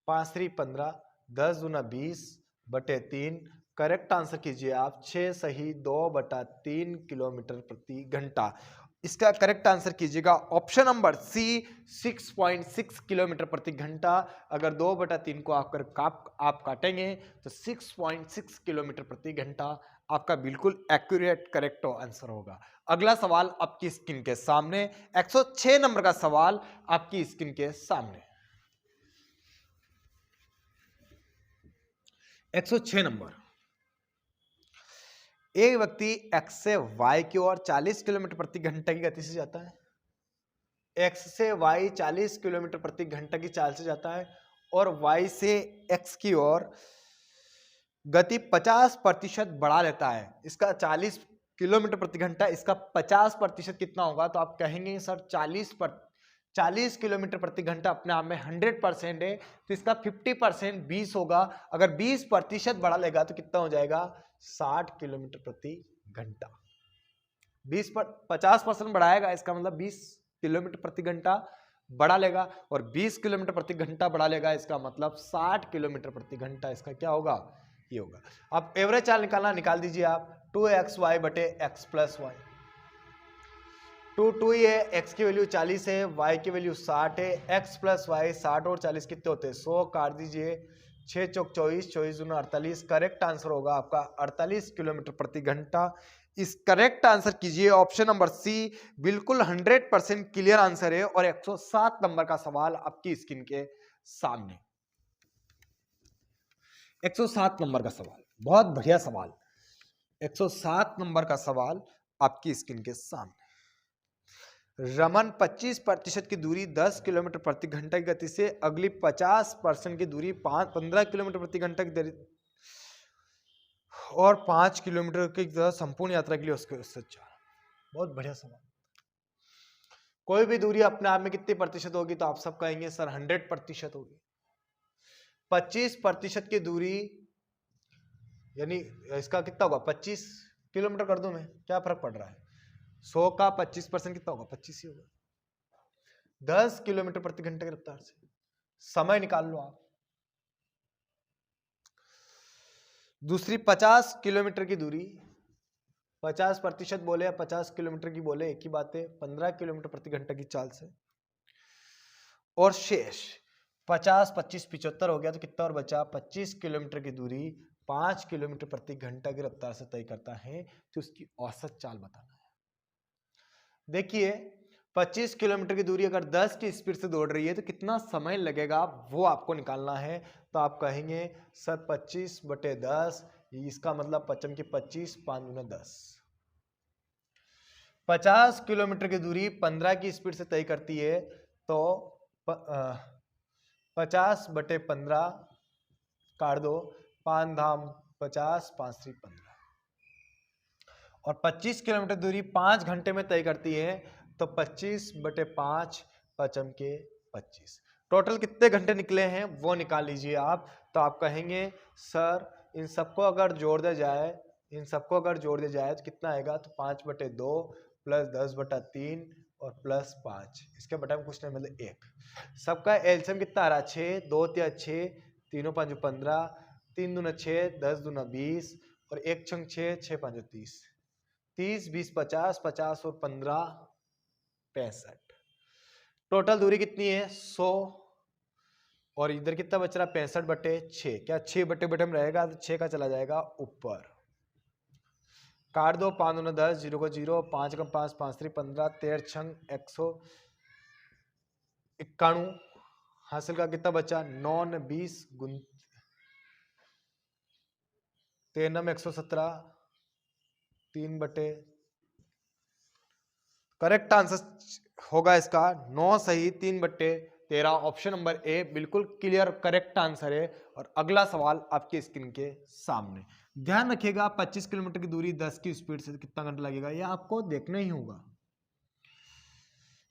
5 3 15, 10 दूना 20 बटे 3। करेक्ट आंसर कीजिए आप 6 सही 2 बटा 3 किलोमीटर प्रति घंटा। इसका करेक्ट आंसर कीजिएगा ऑप्शन नंबर सी 6.6 किलोमीटर प्रति घंटा। अगर 2 बटा 3 को आप काटेंगे तो 6.6 किलोमीटर प्रति घंटा आपका बिल्कुल एक्यूरेट करेक्ट आंसर होगा। अगला सवाल आपकी स्क्रीन के सामने, 106 नंबर का सवाल आपकी स्क्रीन के सामने। 106 नंबर, एक व्यक्ति x से y की ओर 40 किलोमीटर प्रति घंटा की गति से जाता है। x से y 40 किलोमीटर प्रति घंटा की चाल से जाता है और y से x की ओर गति 50% बढ़ा लेता है। इसका 40 किलोमीटर प्रति घंटा, इसका 50% कितना होगा? तो आप कहेंगे सर 40 किलोमीटर प्रति घंटा अपने आप में 100% है, तो इसका 50% 20 होगा। अगर 20% बढ़ा लेगा तो कितना हो जाएगा? 60 किलोमीटर प्रति घंटा। 50% बढ़ाएगा, इसका मतलब 20 किलोमीटर प्रति घंटा बढ़ा लेगा, और 20 किलोमीटर प्रति घंटा बढ़ा लेगा, इसका मतलब 60 किलोमीटर प्रति घंटा। इसका क्या होगा? ये होगा। अब एवरेज चाल निकालना, निकाल दीजिए आप 2xy बटे x प्लस वाई। 2 2 ये, x की वैल्यू 40 है, y की वैल्यू 60 है, x प्लस वाई 60 और 40 कितने होते हैं? 100। काट दीजिए, 6 चौक 24, 24 दूना 48। करेक्ट आंसर होगा आपका 48 किलोमीटर प्रति घंटा। इस करेक्ट आंसर कीजिए ऑप्शन नंबर सी, बिल्कुल 100% क्लियर आंसर है। और 107 नंबर का सवाल आपकी स्क्रीन के सामने। 107 नंबर का सवाल, बहुत बढ़िया सवाल। 107 नंबर का सवाल आपकी स्क्रीन के सामने। रमन 25% की दूरी 10 किलोमीटर प्रति घंटा की गति से अगली 50% की दूरी 15 किलोमीटर प्रति घंटा की दूरी और 5 किलोमीटर की संपूर्ण यात्रा के लिए उसके उससे 4। बहुत बढ़िया सवाल। कोई भी दूरी अपने आप में कितनी प्रतिशत होगी, तो आप सब कहेंगे सर 100% होगी। 25% की दूरी यानी इसका कितना होगा, 25 किलोमीटर कर दूं मैं, क्या फर्क पड़ रहा है, 100 का 25% कितना होगा, 25 ही होगा। 10 किलोमीटर प्रति घंटे की रफ्तार से, समय निकाल लो आप। दूसरी 50 किलोमीटर की दूरी, 50% बोले या 50 किलोमीटर की बोले एक ही बात है, 15 किलोमीटर प्रति घंटे की चाल से। और शेष 50, 25, 75 हो गया, तो कितना और बचा, 25 किलोमीटर की दूरी 5 किलोमीटर प्रति घंटा की रफ्तार से तय करता है, तो उसकी औसत चाल बताना है। देखिए 25 किलोमीटर की दूरी अगर 10 की स्पीड से दौड़ रही है तो कितना समय लगेगा वो आपको निकालना है। तो आप कहेंगे सर 25/10, इसका मतलब 55 की 25, 5 दूना 10। 50 किलोमीटर की दूरी 15 की स्पीड से तय करती है, तो 50/15 काट दो, 5 धाम 50, 5 3 15। और 25 किलोमीटर दूरी 5 घंटे में तय करती है, तो 25/5, 5 के 25। टोटल कितने घंटे निकले हैं वो निकाल लीजिए आप। तो आप कहेंगे सर इन सबको अगर जोड़ दिया जाए, तो कितना आएगा, तो 5/2 प्लस 10/3 और प्लस 5, इसके बटा में कुछ नहीं मतलब 1। सबका एलसीएम कितना आ रहा है, 6, 2 3 6, 3 5 15, 3 दूना 6, 10 दूना 20 और 1 छंग 6, 6 5 30, 30 20 50, 50 और 15 65। टोटल दूरी कितनी है, 100। और इधर कितना बच रहा, 65/6। क्या 6/बटे में रहेगा, तो 6 का चला जाएगा ऊपर, काट दो, 5 दूना 10, 0 को 0, 5 का 5, 5 3 15, 13 छंग 191। हासिल का कितना बचा, 9 20 गुन 13 में 117, 3/। करेक्ट आंसर होगा इसका 9 सही 3/13। ऑप्शन नंबर ए बिल्कुल क्लियर करेक्ट आंसर है। और अगला सवाल आपके स्क्रीन के सामने, ध्यान रखिएगा 25 किलोमीटर की दूरी 10 की स्पीड से कितना घंटा लगेगा, यह आपको देखना ही होगा,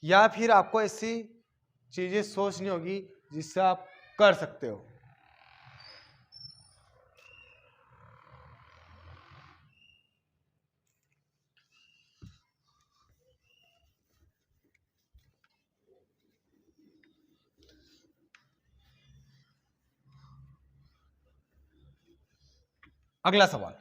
या फिर आपको ऐसी चीजें सोचनी होगी जिससे आप कर सकते हो। अगला सवाल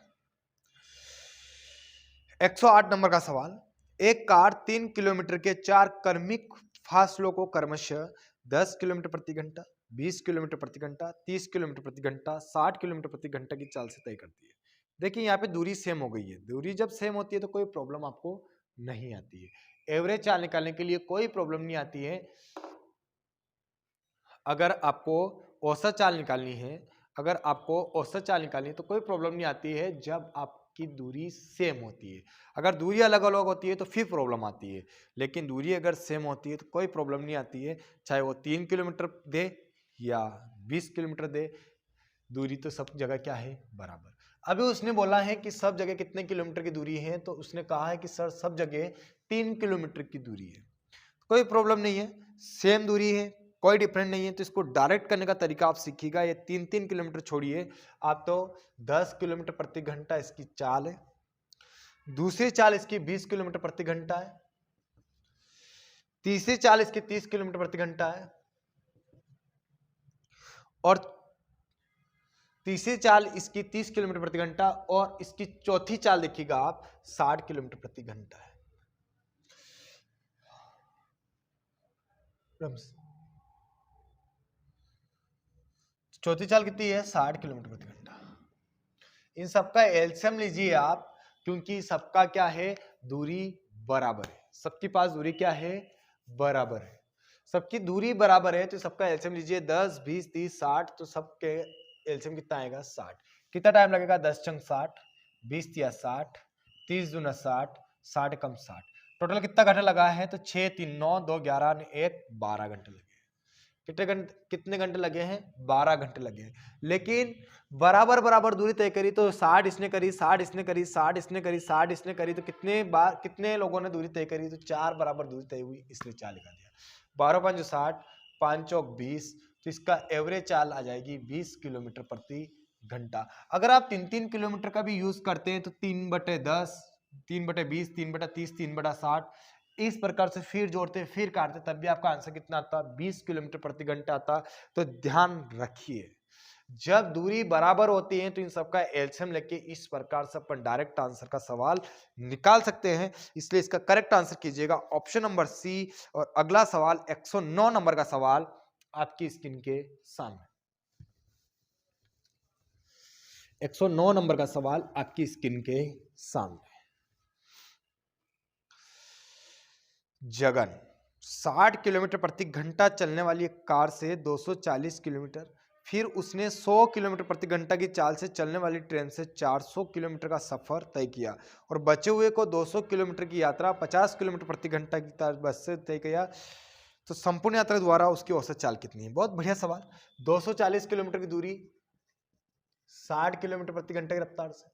108 नंबर का सवाल, एक कार 3 किलोमीटर के 4 क्रमिक फासलों को क्रमशः 10 किलोमीटर प्रति घंटा, 20 किलोमीटर प्रति घंटा, 30 किलोमीटर प्रति घंटा, 60 किलोमीटर प्रति घंटा की चाल से तय करती है। देखिए यहाँ पे दूरी सेम हो गई है, दूरी जब सेम होती है तो कोई प्रॉब्लम आपको नहीं आती है। एवरेज चाल निकालने के लिए कोई प्रॉब्लम नहीं आती है। अगर आपको औसत चाल निकालनी है, तो कोई प्रॉब्लम नहीं आती है जब आपकी दूरी सेम होती है। अगर दूरी अलग अलग होती है तो फिर प्रॉब्लम आती है, लेकिन दूरी अगर सेम होती है तो कोई प्रॉब्लम नहीं आती है, चाहे वो 3 किलोमीटर दे या 20 किलोमीटर दे, दूरी तो सब जगह क्या है, बराबर। अभी उसने बोला है कि सब जगह कितने किलोमीटर की दूरी है, तो उसने कहा है कि सर सब जगह 3 किलोमीटर की दूरी है, कोई प्रॉब्लम नहीं है, सेम दूरी है, कोई डिफरेंट नहीं है। तो इसको डायरेक्ट करने का तरीका आप सीखिएगा। ये 3 किलोमीटर छोड़िए आप, तो 10 किलोमीटर प्रति घंटा इसकी चाल है, दूसरी चाल इसकी 20 किलोमीटर प्रति घंटा है, तीसरी चाल इसकी 30 किलोमीटर प्रति घंटा है, और तीसरी चाल इसकी 30 किलोमीटर प्रति घंटा, और इसकी चौथी चाल देखिएगा आप 60 किलोमीटर प्रति घंटा है। चौथी चाल कितनी है, 60 किलोमीटर प्रति घंटा। इन सबका एलसीएम लीजिए आप, क्योंकि सबका क्या है, दूरी बराबर है, सबके पास दूरी क्या है, बराबर है, सबकी दूरी बराबर है। तो सबका एलसीएम लीजिए, 10 20 30 60, तो सबके एलसीएम कितना आएगा, 60। कितना टाइम लगेगा, 10 छंग 60, 20 तिया 60, 30 दूना 60, 60 कम 60, टोटल कितना घंटा लगा है, तो 6 3 9 2 11 1 12 घंटे लगे। कितने घंटे लगे हैं? 12 घंटे लगे हैं। लेकिन बराबर बराबर दूरी तय करी तो 60 इसने करी, 60 इसने करी, 60 इसने करी, 60 इसने करी, तो कितने लोगों ने दूरी तय करी? तो 4 बराबर दूरी तय हुई, इसलिए 4 लिखा दिया। 12 5 60, 5 चौक 20, तो इसका एवरेज चाल आ जाएगी 20 किलोमीटर प्रति घंटा। अगर आप 3-3 किलोमीटर का भी यूज करते हैं तो 3/10, 3/20, 3/30, 3/60, इस प्रकार से फिर जोड़ते फिर काटते, तब भी आपका आंसर कितना आता? 20 किलोमीटर प्रति घंटा आता। तो ध्यान रखिए, जब दूरी बराबर होती है तो इन सबका एलसीएम लेके इस प्रकार से अपन डायरेक्ट आंसर का सवाल निकाल सकते हैं। इसलिए इसका करेक्ट आंसर कीजिएगा ऑप्शन नंबर सी। और अगला सवाल 109 नंबर का सवाल आपकी स्क्रीन के सामने। 109 नंबर का सवाल आपकी स्क्रीन के सामने। जगन 60 किलोमीटर प्रति घंटा चलने वाली एक कार से 240 किलोमीटर, फिर उसने 100 किलोमीटर प्रति घंटा की चाल से चलने वाली ट्रेन से 400 किलोमीटर का सफर तय किया और बचे हुए को 200 किलोमीटर की यात्रा 50 किलोमीटर प्रति घंटा की बस से तय किया, तो संपूर्ण यात्रा द्वारा उसकी औसत चाल कितनी है? बहुत बढ़िया सवाल। 240 किलोमीटर की दूरी 60 किलोमीटर प्रति घंटे की रफ्तार से,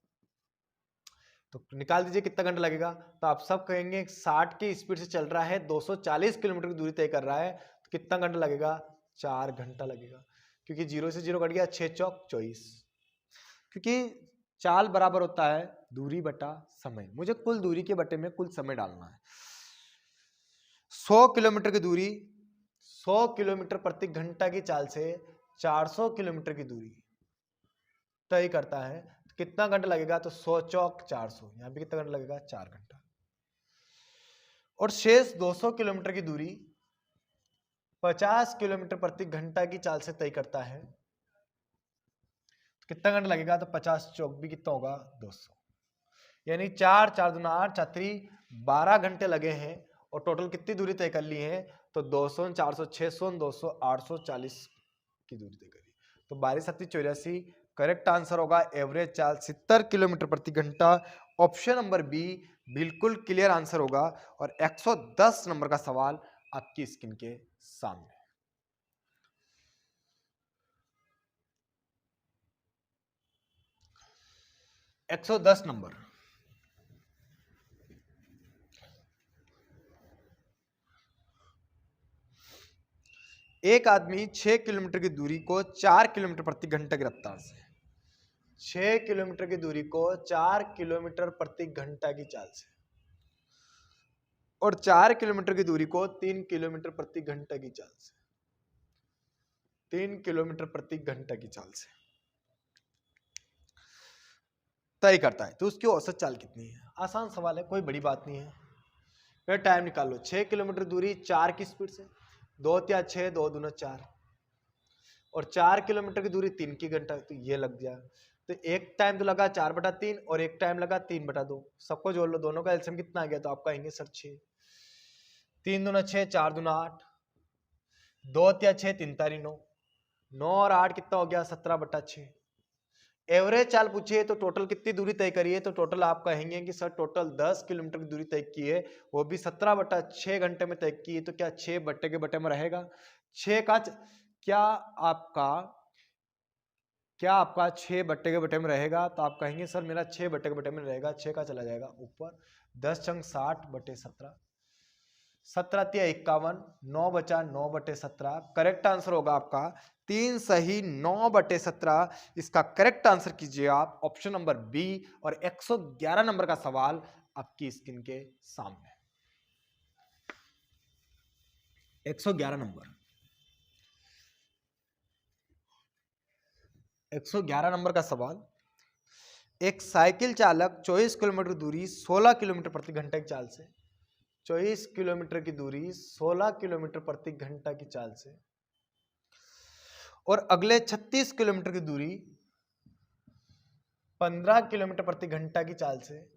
तो निकाल दीजिए कितना घंटा लगेगा। तो आप सब कहेंगे 60 की स्पीड से चल रहा है, 240 किलोमीटर की दूरी तय कर रहा है, तो कितना घंटा लगेगा? 4 घंटा लगेगा, क्योंकि 0 से 0 कट गया, 6 चौक 24। क्योंकि चाल बराबर होता है दूरी बटा समय, मुझे कुल दूरी के बटे में कुल समय डालना है। 100 किलोमीटर की दूरी 100 किलोमीटर प्रति घंटा की चाल से 400 किलोमीटर की दूरी तय करता है, तो कितना घंटा लगेगा? तो 100 चौक 400, यहां पे कितना घंटा लगेगा? 4 घंटा। और शेष 200 किलोमीटर की दूरी 50 किलोमीटर प्रति घंटा की चाल से तय करता है, तो कितना घंटा लगेगा? तो 50 चौक भी कितना होगा? 200, यानी 4 4 दूना 8 छत्री 12 घंटे लगे हैं। और टोटल कितनी दूरी तय कर ली है? तो 200 400 600 200 840 की दूरी तय करी। तो 12 7 84, करेक्ट आंसर होगा एवरेज चाल 70 किलोमीटर प्रति घंटा। ऑप्शन नंबर बी बिल्कुल क्लियर आंसर होगा। और 110 नंबर का सवाल आपकी स्क्रीन के सामने। 110 नंबर। एक आदमी 6 किलोमीटर की दूरी को 4 किलोमीटर प्रति घंटे की रफ्तार से 6 किलोमीटर की दूरी को 4 किलोमीटर प्रति घंटा की चाल से और 4 किलोमीटर की दूरी को 3 किलोमीटर प्रति घंटा की चाल से 3 किलोमीटर प्रति घंटा की चाल से तय करता है, तो उसकी औसत चाल कितनी है? आसान सवाल है, कोई बड़ी बात नहीं है। फिर टाइम निकाल लो। 6 किलोमीटर दूरी 4 की स्पीड से, 2 या 6 2 दूना 4, और 4 किलोमीटर की दूरी 3 की घंटा, तो ये लग गया। तो एक टाइम तो लगा 4/3 और एक टाइम लगा 3/2, सबको जोड़ लो, दोनों का एलसीएम कितना आ गया? तो आप कहेंगे सर 6, 3 दूना 6, 4 दूना 8, 2 या 6 3 तारी 9, 9 और 8 कितना हो गया? 17/6। एवरेज चाल पूछिए तो टोटल कितनी दूरी तय करिए, तो टोटल आप कहेंगे कि सर टोटल 10 किलोमीटर की दूरी तय की है, वो भी 17/6 घंटे में तय की है, तो क्या 6 बट्टे के बटे में रहेगा? 6 का क्या आपका 6 बट्टे के बटे में रहेगा? तो आप कहेंगे सर मेरा 6 बट्टे के बटे में रहेगा, 6 का चला जाएगा ऊपर, 10 छंग 60/17, 17 तिया 51, 9 बचा 9/17। करेक्ट आंसर होगा आपका 3 सही 9/17। इसका करेक्ट आंसर कीजिए आप ऑप्शन नंबर बी। और 111 नंबर का सवाल आपकी स्क्रीन के सामने। 111 नंबर। 111 नंबर का सवाल। एक साइकिल चालक 24 किलोमीटर दूरी 16 किलोमीटर प्रति घंटे की चाल से 24 किलोमीटर की दूरी 16 किलोमीटर प्रति घंटा की चाल से और अगले 36 किलोमीटर की दूरी 15 किलोमीटर प्रति घंटा की चाल से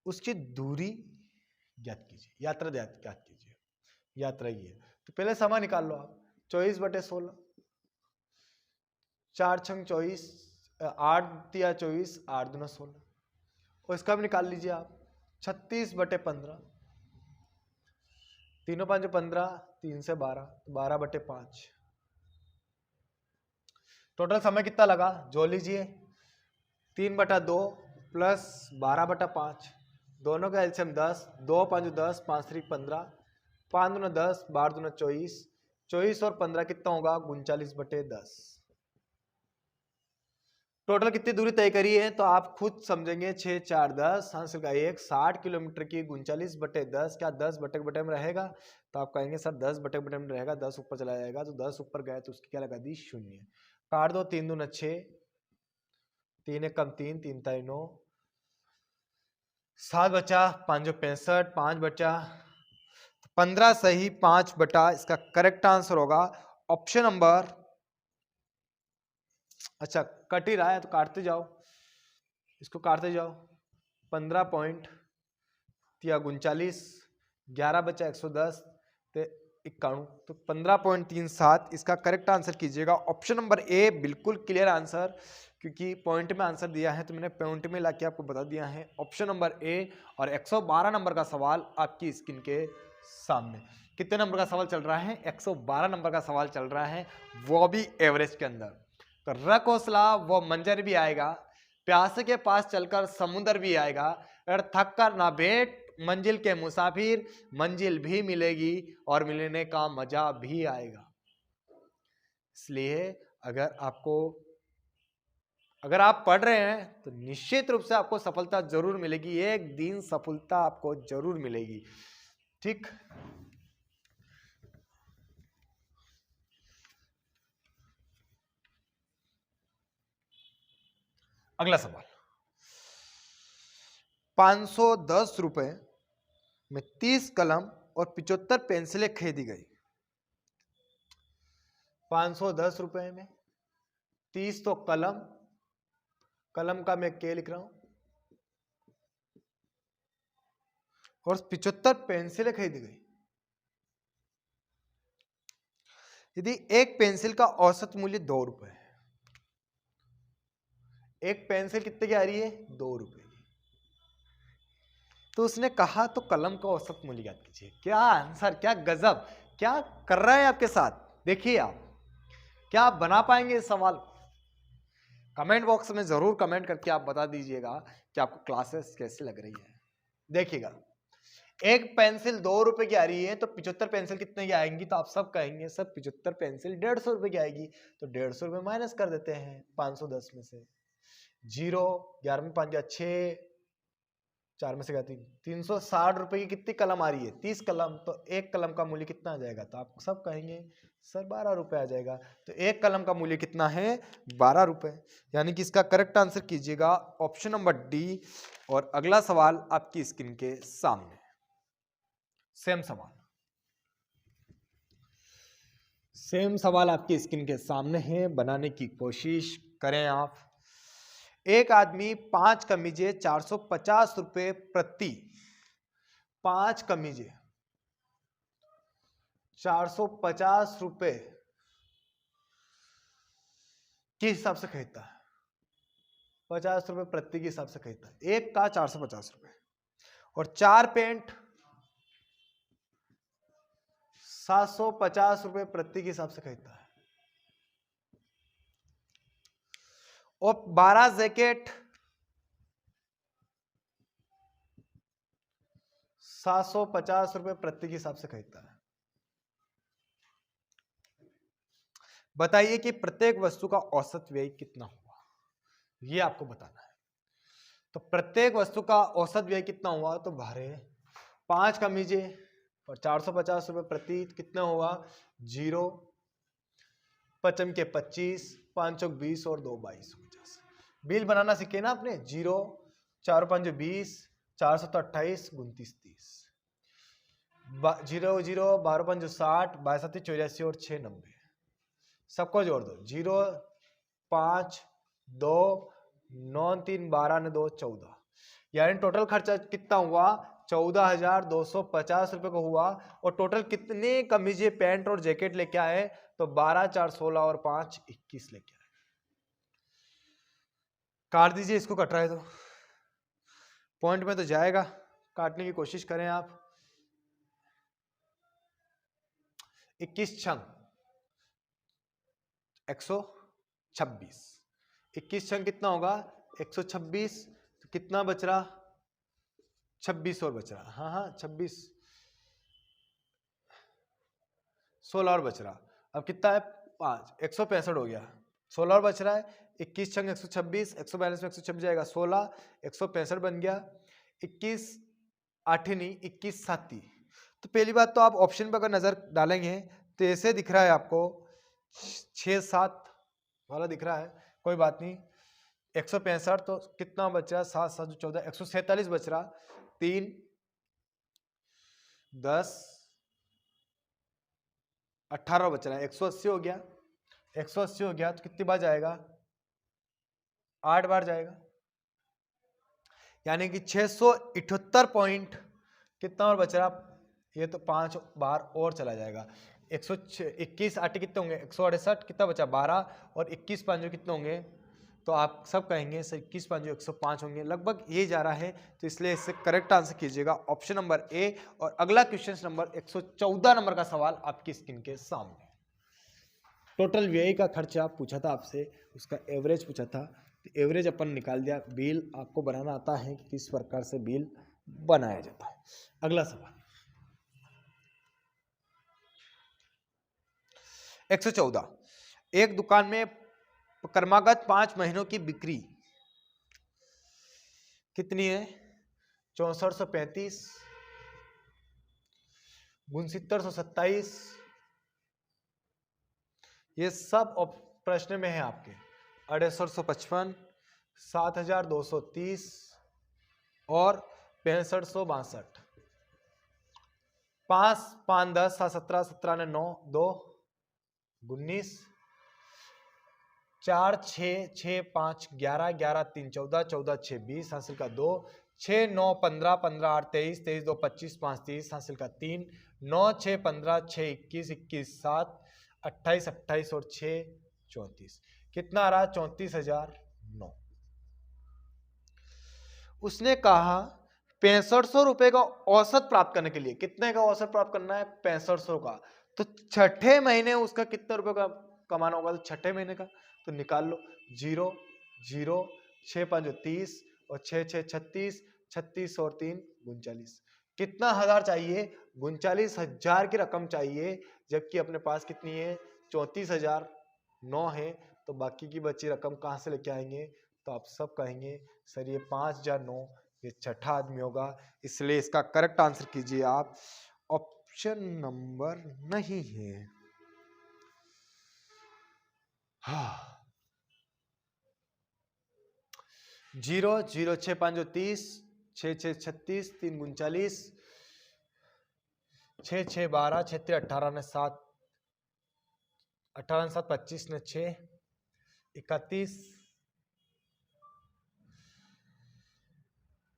उसकी दूरी ज्ञात कीजिए, यात्रा ज्ञात कीजिए। यात्रा ये है, तो पहले समय निकाल लो आप। 24/16, 4 छंग 24, 8 या 24, 8 दूना 16, और इसका भी निकाल लीजिए आप। 36/15, 3 5 15, 3 से 12, 12/5। टोटल समय कितना लगा जोड़ लीजिए, 3/2 प्लस 12/5, दोनों का एलसीएम 10, 2 5 10, 5 3 15, 5 दूना 10, 12 दूना 24, 24 और 15 कितना होगा 39/10। टोटल कितनी दूरी तय करी है तो आप खुद समझेंगे, 6 4 10, हासिल का 1, 60 किलोमीटर की 39/10, क्या 10/बटे में रहेगा, तो आप कहेंगे सर 10/बटे में रहेगा, 10 ऊपर चला जाएगा, तो 10 ऊपर गए तो उसकी क्या लगा दी 0। काट दो, 3 दूना 6, 3 1 कम 3, 3 3 9, 7 बचा, 5 65, 5 बचा, 15 सही 5 बटा, इसका करेक्ट आंसर होगा ऑप्शन नंबर, अच्छा कट ही रहा है तो काटते जाओ, इसको काटते जाओ, 15 पॉइंट या 39, 11 बचा 110, तो 91, तो 15.37 इसका करेक्ट आंसर कीजिएगा ऑप्शन नंबर ए, बिल्कुल क्लियर आंसर, क्योंकि पॉइंट में आंसर दिया है तो मैंने पॉइंट में लाके आपको बता दिया है ऑप्शन नंबर ए। और 112 नंबर का सवाल आपकी स्क्रीन के सामने। कितने नंबर का सवाल चल रहा है, 112 नंबर का सवाल चल रहा है, वो भी एवरेज के अंदर। तो रख हौसला, वो मंजर भी आएगा, प्यासे के पास चलकर समुद्र भी आएगा, अगर थक कर ना बैठ मंजिल के मुसाफिर, मंजिल भी मिलेगी और मिलने का मजा भी आएगा। इसलिए अगर आप पढ़ रहे हैं तो निश्चित रूप से आपको सफलता जरूर मिलेगी, एक दिन सफलता आपको जरूर मिलेगी, ठीक। अगला सवाल, 510 रुपए में 30 कलम और 75 पेंसिलें खरीदी गई। 510 रुपए में 30 तो कलम का मैं के लिख रहा हूं, और 75 पेंसिलें खरीदी गई। यदि एक पेंसिल का औसत मूल्य 2 रुपए है, एक पेंसिल कितने की आ रही है 2 रुपए की, तो उसने कहा तो कलम का औसत मूल्य ज्ञात कीजिए। क्या आंसर, क्या गजब, क्या कर रहा है आपके साथ, देखिए आप क्या आप बना पाएंगे इस सवाल। कमेंट बॉक्स में जरूर कमेंट करके आप बता दीजिएगा कि आपको क्लासेस कैसी लग रही है। देखिएगा, एक पेंसिल 2 रुपए की आ रही है, तो 75 पेंसिल कितने की आएंगी, तो आप सब कहेंगे सर 75 पेंसिल 150 रुपए की आएगी, तो 150 रुपए माइनस कर देते हैं 510 में से, 0 11 में 5 6, 4 में से 360 रुपए की कितनी कलम आ रही है 30 कलम, तो एक कलम का मूल्य कितना आ जाएगा, तो आप सब कहेंगे सर 12 रुपए आ जाएगा, तो एक कलम का मूल्य कितना है 12 रुपए, यानी कि इसका करेक्ट आंसर कीजिएगा ऑप्शन नंबर डी। और अगला सवाल आपकी स्क्रीन के सामने, सेम सवाल आपकी स्क्रीन के सामने है, बनाने की कोशिश करें आप। एक आदमी 5 कमीजें 450 रुपए प्रति, 5 कमीजें 450 रुपए के हिसाब से खरीदता है, 50 रुपए प्रति के हिसाब से खरीदता है, एक का 450 रुपए, और 4 पेंट 750 रुपए प्रति के हिसाब से खरीदता है, और 12 जैकेट 750 रुपए प्रति के हिसाब से खरीदता है। बताइए कि प्रत्येक वस्तु का औसत व्यय कितना हुआ, ये आपको बताना है। तो प्रत्येक वस्तु का औसत व्यय कितना हुआ, तो भारे 5 कमीजें और 450 रुपए प्रति, कितना हुआ 0, 5 के 25, 5 चौक 20 और 2 22 50। बिल बनाना सीखे ना आपने, 0 4 5 20, 4 7 28 29 30, 0 0 12 5 60, 22 7 84 और 6 90, सबको जोड़ दो, 0 5 2 9 3 12 ने 2 14, यानी टोटल खर्चा कितना हुआ 14,250 रुपए का हुआ। और टोटल कितने कमीजें पैंट और जैकेट लेके आए, तो 12 4 16 और 5 21 लेके आए। काट दीजिए, इसको कट रहा है तो पॉइंट में तो जाएगा, काटने की कोशिश करें आप। 21 छंग 126, 21 छंग कितना होगा 126, तो कितना बच रहा 26 और बच रहा, हाँ हाँ 26, 16 और बच रहा। अब कितना है 5, 165 हो गया, 16 और बच रहा है, 21 छंग 126, 142 में 126 जाएगा 16, 165 बन गया, 21 आठी नहीं 21 साती। तो पहली बात तो आप ऑप्शन पर अगर नजर डालेंगे तो ऐसे दिख रहा है आपको 6-7 वाला दिख रहा है, कोई बात नहीं, 165 तो कितना बच रहा 7 7 14 147 बच रहा, 3 10 18 बच रहा है, 180 हो गया, 180 हो गया तो कितनी बार जाएगा 8 बार जाएगा, यानी कि 678 पॉइंट कितना और बच रहा, ये तो 5 बार और चला जाएगा। 121 8 कितने होंगे 168, कितना बचा 12, और 21 5 कितने होंगे, तो आप सब कहेंगे सर 21 5 105 होंगे, लगभग ये जा रहा है, तो इसलिए इससे करेक्ट आंसर कीजिएगा ऑप्शन नंबर ए। और अगला क्वेश्चन नंबर 114 नंबर का सवाल आपकी स्क्रीन के सामने। टोटल व्यय का खर्चा पूछा था आपसे, उसका एवरेज पूछा था, तो एवरेज अपन निकाल दिया। बिल आपको बनाना आता है कि किस प्रकार से बिल बनाया जाता है। अगला सवाल 114, एक दुकान में क्रमागत 5 महीनों की बिक्री कितनी है 6435, 6927, ये सब प्रश्न में है आपके, 6855, 7230 और 6562, 5 5 10 7 17 17 ने 9 2 19, 4 6 6 5 11 11 3 14 14 6 20 हासिल का 2, 6 9 15 15 8 23 23 2 25 5 30 हासिल का 3, 9 6 15 6 21 21 7 28 28 और 6 34, कितना आ रहा 34,009। उसने कहा 6500 रुपए का औसत प्राप्त करने के लिए, कितने का औसत प्राप्त करना है 6500 का, तो छठे महीने उसका कितने रुपए का कमाना होगा, तो छठे महीने का तो निकाल लो, 0 0 6 5 30 और 6 6 36, 36 और 3 39, कितना हजार चाहिए 39,000 की रकम चाहिए, जबकि अपने पास कितनी है 34,009 है, तो बाकी की बची रकम कहां से लेके आएंगे, तो आप सब कहेंगे सर ये 5,009, ये छठा आदमी होगा, इसलिए इसका करेक्ट आंसर कीजिए आप, ऑप्शन नंबर नहीं है। हाँ 0 0 6 5 30, 6 6 36, 3 39, 6 6 12, 6 3 18 ने 7, 18 7 25 ने 6 31,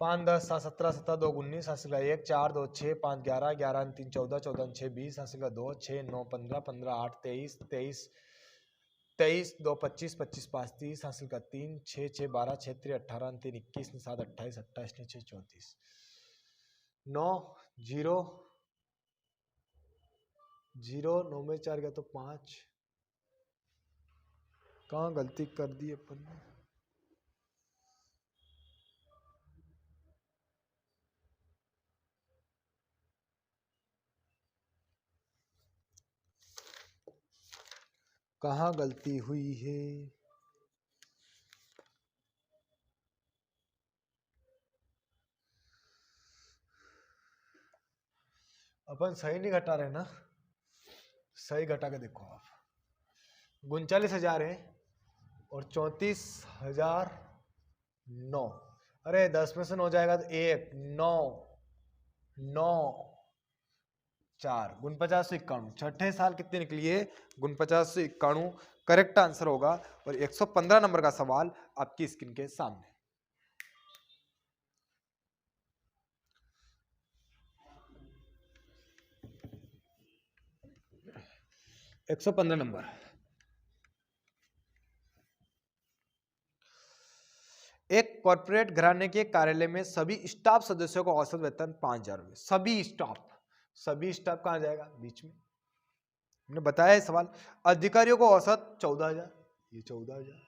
5 10 7 17 17 2 19 हासिल का 1, 4 2 6 5 11 11 3 14 14 6 20 हासिल का 2, 6 9 15 15 8 23 23 23 2 25 25 5 30 हासिल का 3, 6 6 12 6 3 18 3 21 7 28 28 6 34, 9 0 0 9 में 4 गया तो 5, कहाँ गलती कर दी अपन ने, कहाँ गलती हुई है, अपन सही नहीं घटा रहे ना, सही घटा के देखो आप, 39,000 है और 34,009, अरे 10 में से 9 जाएगा तो 1 9 9 4 49 से 91, छठे साल कितने निकली है 49 से 91, करेक्ट आंसर होगा। और 115 नंबर का सवाल आपकी स्क्रीन के सामने। 115 नंबर, एक कॉर्पोरेट घराने के कार्यालय में सभी स्टाफ सदस्यों का औसत वेतन 5,000 रुपए, सभी स्टाफ कहां जाएगा बीच में, हमने बताया है सवाल। अधिकारियों को औसत 14,000, ये 14,000,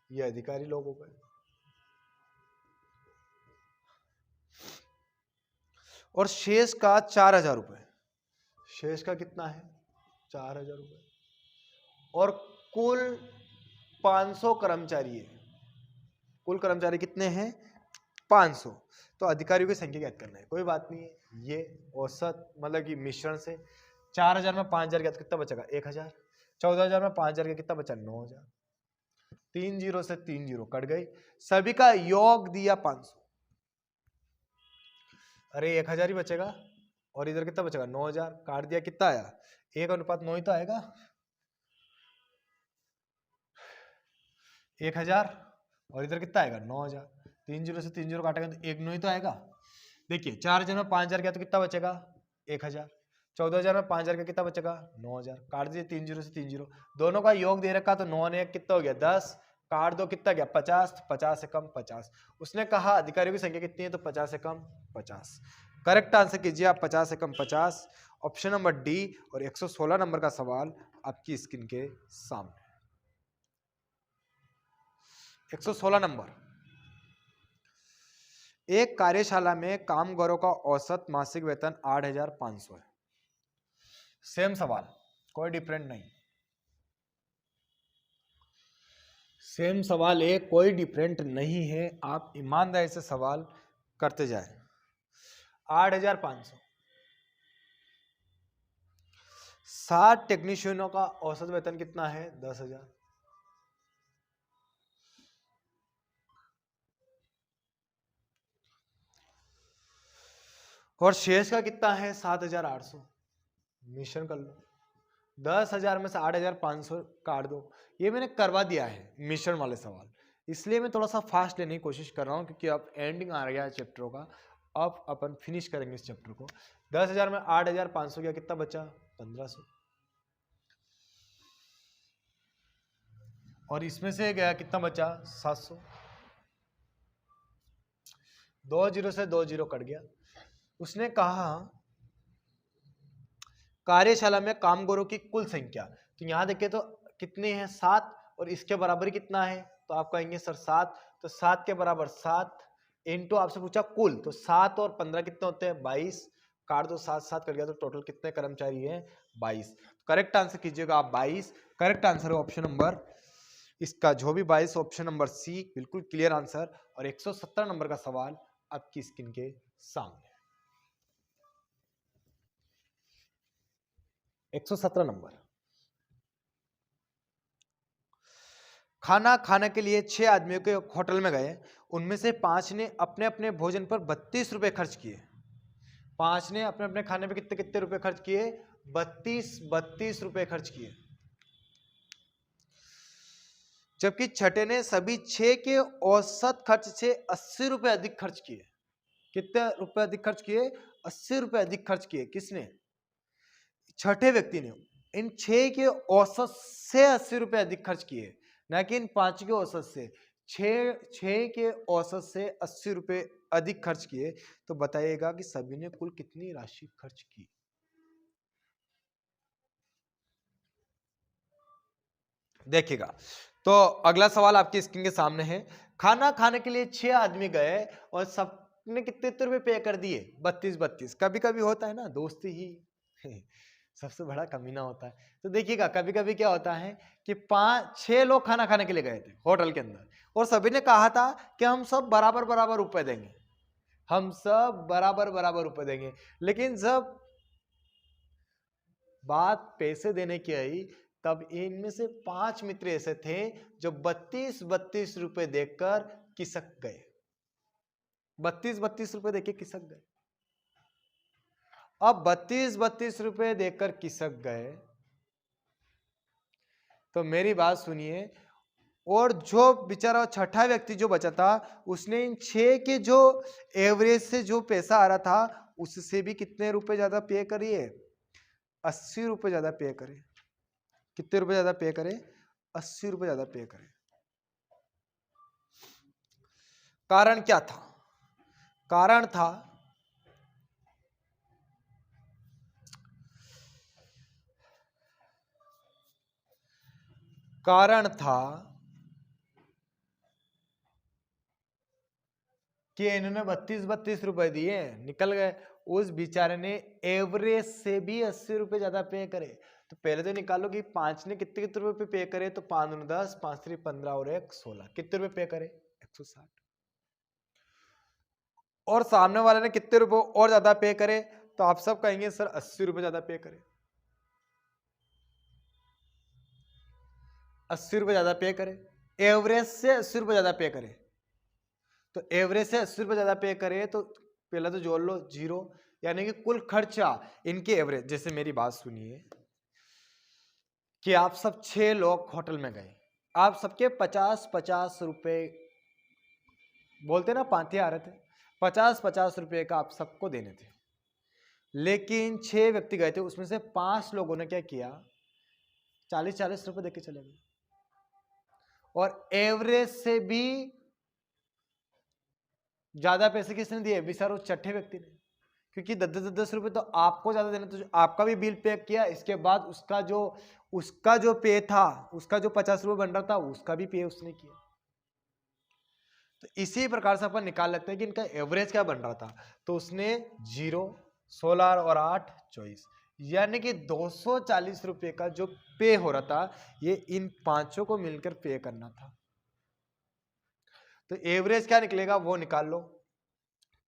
ये अधिकारी लोग हो गए। और शेष का 4,000 रुपए, शेष का कितना है 4,000 रुपए। और कुल 500 कर्मचारी है, कुल कर्मचारी कितने हैं 500। तो अधिकारियों की संख्या ज्ञात करना है, कोई बात नहीं है। ये औसत मतलब कि मिश्रण से 4,000 में 5,000 गया तो कितना बचेगा 1,000। 14,000 में 5,000 गया कितना बचा 9,000। 3 जीरो से 3 जीरो कट गई, सभी का योग दिया 500। अरे 1,000 ही बचेगा और इधर कितना बचेगा 9,000। काट दिया कितना आया 1:9 ही तो आएगा 1,000 और इधर कितना आएगा 9,000। 3 जीरो से 3 जीरो काटेगा तो 1,9 ही तो आएगा। देखिए 4,000 में 5,000 गया तो कितना बचेगा 1,000। 14,000 में 5,000 का कितना बचेगा 9,000। काट दिए 3 जीरो से 3 जीरो, दोनों का योग दे रखा तो 9 ने कितना हो गया 10। काट दो कितना गया 50, 50 से कम 50। उसने कहा अधिकारियों की संख्या कितनी है तो 50 से कम 50। करेक्ट आंसर कीजिए आप 50 से कम 50, ऑप्शन नंबर डी। और 116 नंबर का सवाल आपकी स्क्रीन के सामने। 116 नंबर, एक कार्यशाला में कामगारों का औसत मासिक वेतन 8,500 है। सेम सवाल, कोई डिफरेंट नहीं, सेम सवाल है, कोई डिफरेंट नहीं है। आप ईमानदारी से सवाल करते जाएं। 8,500, 60 टेक्नीशियनों का औसत वेतन कितना है 10,000। और शेष का कितना है 7,800। मिश्रण कर लो, 10,000 में से 8,500 काट दो। ये मैंने करवा दिया है मिश्रण वाले सवाल, इसलिए मैं थोड़ा सा फास्ट लेने की कोशिश कर रहा हूँ क्योंकि अब एंडिंग आ गया है चैप्टरों का। अब अपन फिनिश करेंगे इस चैप्टर को। 10,000 में 8,500 गया कितना बचा 1,500। और इसमें से गया कितना बचा 700। 2 जीरो से 2 जीरो कट गया। उसने कहा कार्यशाला में कामगारों की कुल संख्या, तो यहां देखें तो कितने हैं 7 और इसके बराबर कितना है तो आप कहेंगे सर 7। तो 7 के बराबर 7 इंटू आपसे पूछा कुल, तो 7 और 15 कितने होते हैं 22। काट दो 7 7 कर गया तो टोटल कितने कर्मचारी हैं 22। करेक्ट आंसर कीजिएगा आप 22। करेक्ट आंसर है ऑप्शन नंबर इसका जो भी 22, ऑप्शन नंबर सी बिल्कुल क्लियर आंसर। और 117 नंबर का सवाल आपकी स्क्रीन के सामने। 117 नंबर, खाना खाने के लिए 6 आदमियों के होटल में गए, उनमें से 5 ने अपने अपने भोजन पर 32 रुपए खर्च किए। 5 ने अपने अपने खाने पे कितने कितने रुपए खर्च किए 32 रुपए खर्च किए। जबकि छठे ने सभी 6 के औसत खर्च से 80 रुपए अधिक खर्च किए। कितने रुपए अधिक खर्च किए 80 रुपए अधिक खर्च किए। किसने छठे व्यक्ति ने इन 6 के औसत से 80 रुपए अधिक खर्च किए, ना कि इन 5 के औसत से। 6 के औसत से 80 रुपए अधिक खर्च किए, तो बताइएगा कि सभी ने कुल कितनी राशि खर्च की। देखिएगा तो अगला सवाल आपकी स्क्रीन के सामने है। खाना खाने के लिए 6 आदमी गए और सबने कितने रुपए पे कर दिए 32। कभी कभी होता है ना दोस्ती ही सबसे बड़ा कमीना होता है। तो देखिएगा कभी कभी क्या होता है कि 5-6 लोग खाना खाने के लिए गए थे होटल के अंदर और सभी ने कहा था कि हम सब बराबर बराबर रुपए देंगे, हम सब बराबर बराबर रुपए देंगे। लेकिन जब बात पैसे देने की आई तब इनमें से 5 मित्र ऐसे थे जो 32 रुपए देकर किसक गए। 32 रुपए देके किसक गए। अब 32 रुपए देकर किसक गए तो मेरी बात सुनिए, और जो बेचारा छठा व्यक्ति जो बचा था उसने इन 6 के जो एवरेज से जो पैसा आ रहा था उससे भी कितने रुपए ज्यादा पे करिए 80 रुपए ज्यादा पे करे। कितने रुपए ज्यादा पे करे 80 रुपए ज्यादा पे करे। कारण क्या था, कारण था कारण था कि इन्होंने 32 रुपए दिए, निकल गए। उस बेचारे ने एवरेज से भी 80 रुपए ज्यादा पे करे। तो पहले तो निकालो कि 5 ने कितने कितने रुपए पे करे। तो 5 दूनी 10, 5 3 15 और 1 16, कितने रुपए पे करे? 160। और सामने वाले ने कितने रुपए और ज्यादा पे करे? तो आप सब कहेंगे सर 80 रुपए ज्यादा पे करे, 80 रुपए ज्यादा पे करे, एवरेज से 80 रुपए ज्यादा पे करे। तो एवरेज से 80 रुपए ज्यादा पे करे तो पहला तो जोड़ लो 0, यानी कि कुल खर्चा इनके एवरेज। जैसे मेरी बात सुनिए कि आप सब 6 लोग होटल में गए, आप सबके 50-50 रुपए बोलते ना पांति आ रहे थे, 50-50 रुपए का आप सबको देने थे। लेकिन 6 व्यक्ति गए थे, उसमें से 5 लोगों ने क्या किया, 40-40 रुपए देके चले गए। और एवरेज से भी ज्यादा पैसे किसने दिए? बेचारो छठे व्यक्ति ने, क्योंकि 10-10 रुपए तो आपको ज्यादा देना, तो आपका भी बिल पे किया। इसके बाद उसका जो पे था, उसका जो 50 रुपए बन रहा था, उसका भी पे उसने किया। तो इसी प्रकार से अपन निकाल लेते हैं कि इनका एवरेज क्या बन रहा था। तो उसने 0, 16 और 8 24, यानी कि 240 रुपए का जो पे हो रहा था, ये इन पांचों को मिलकर पे करना था। तो एवरेज क्या निकलेगा वो निकाल लो।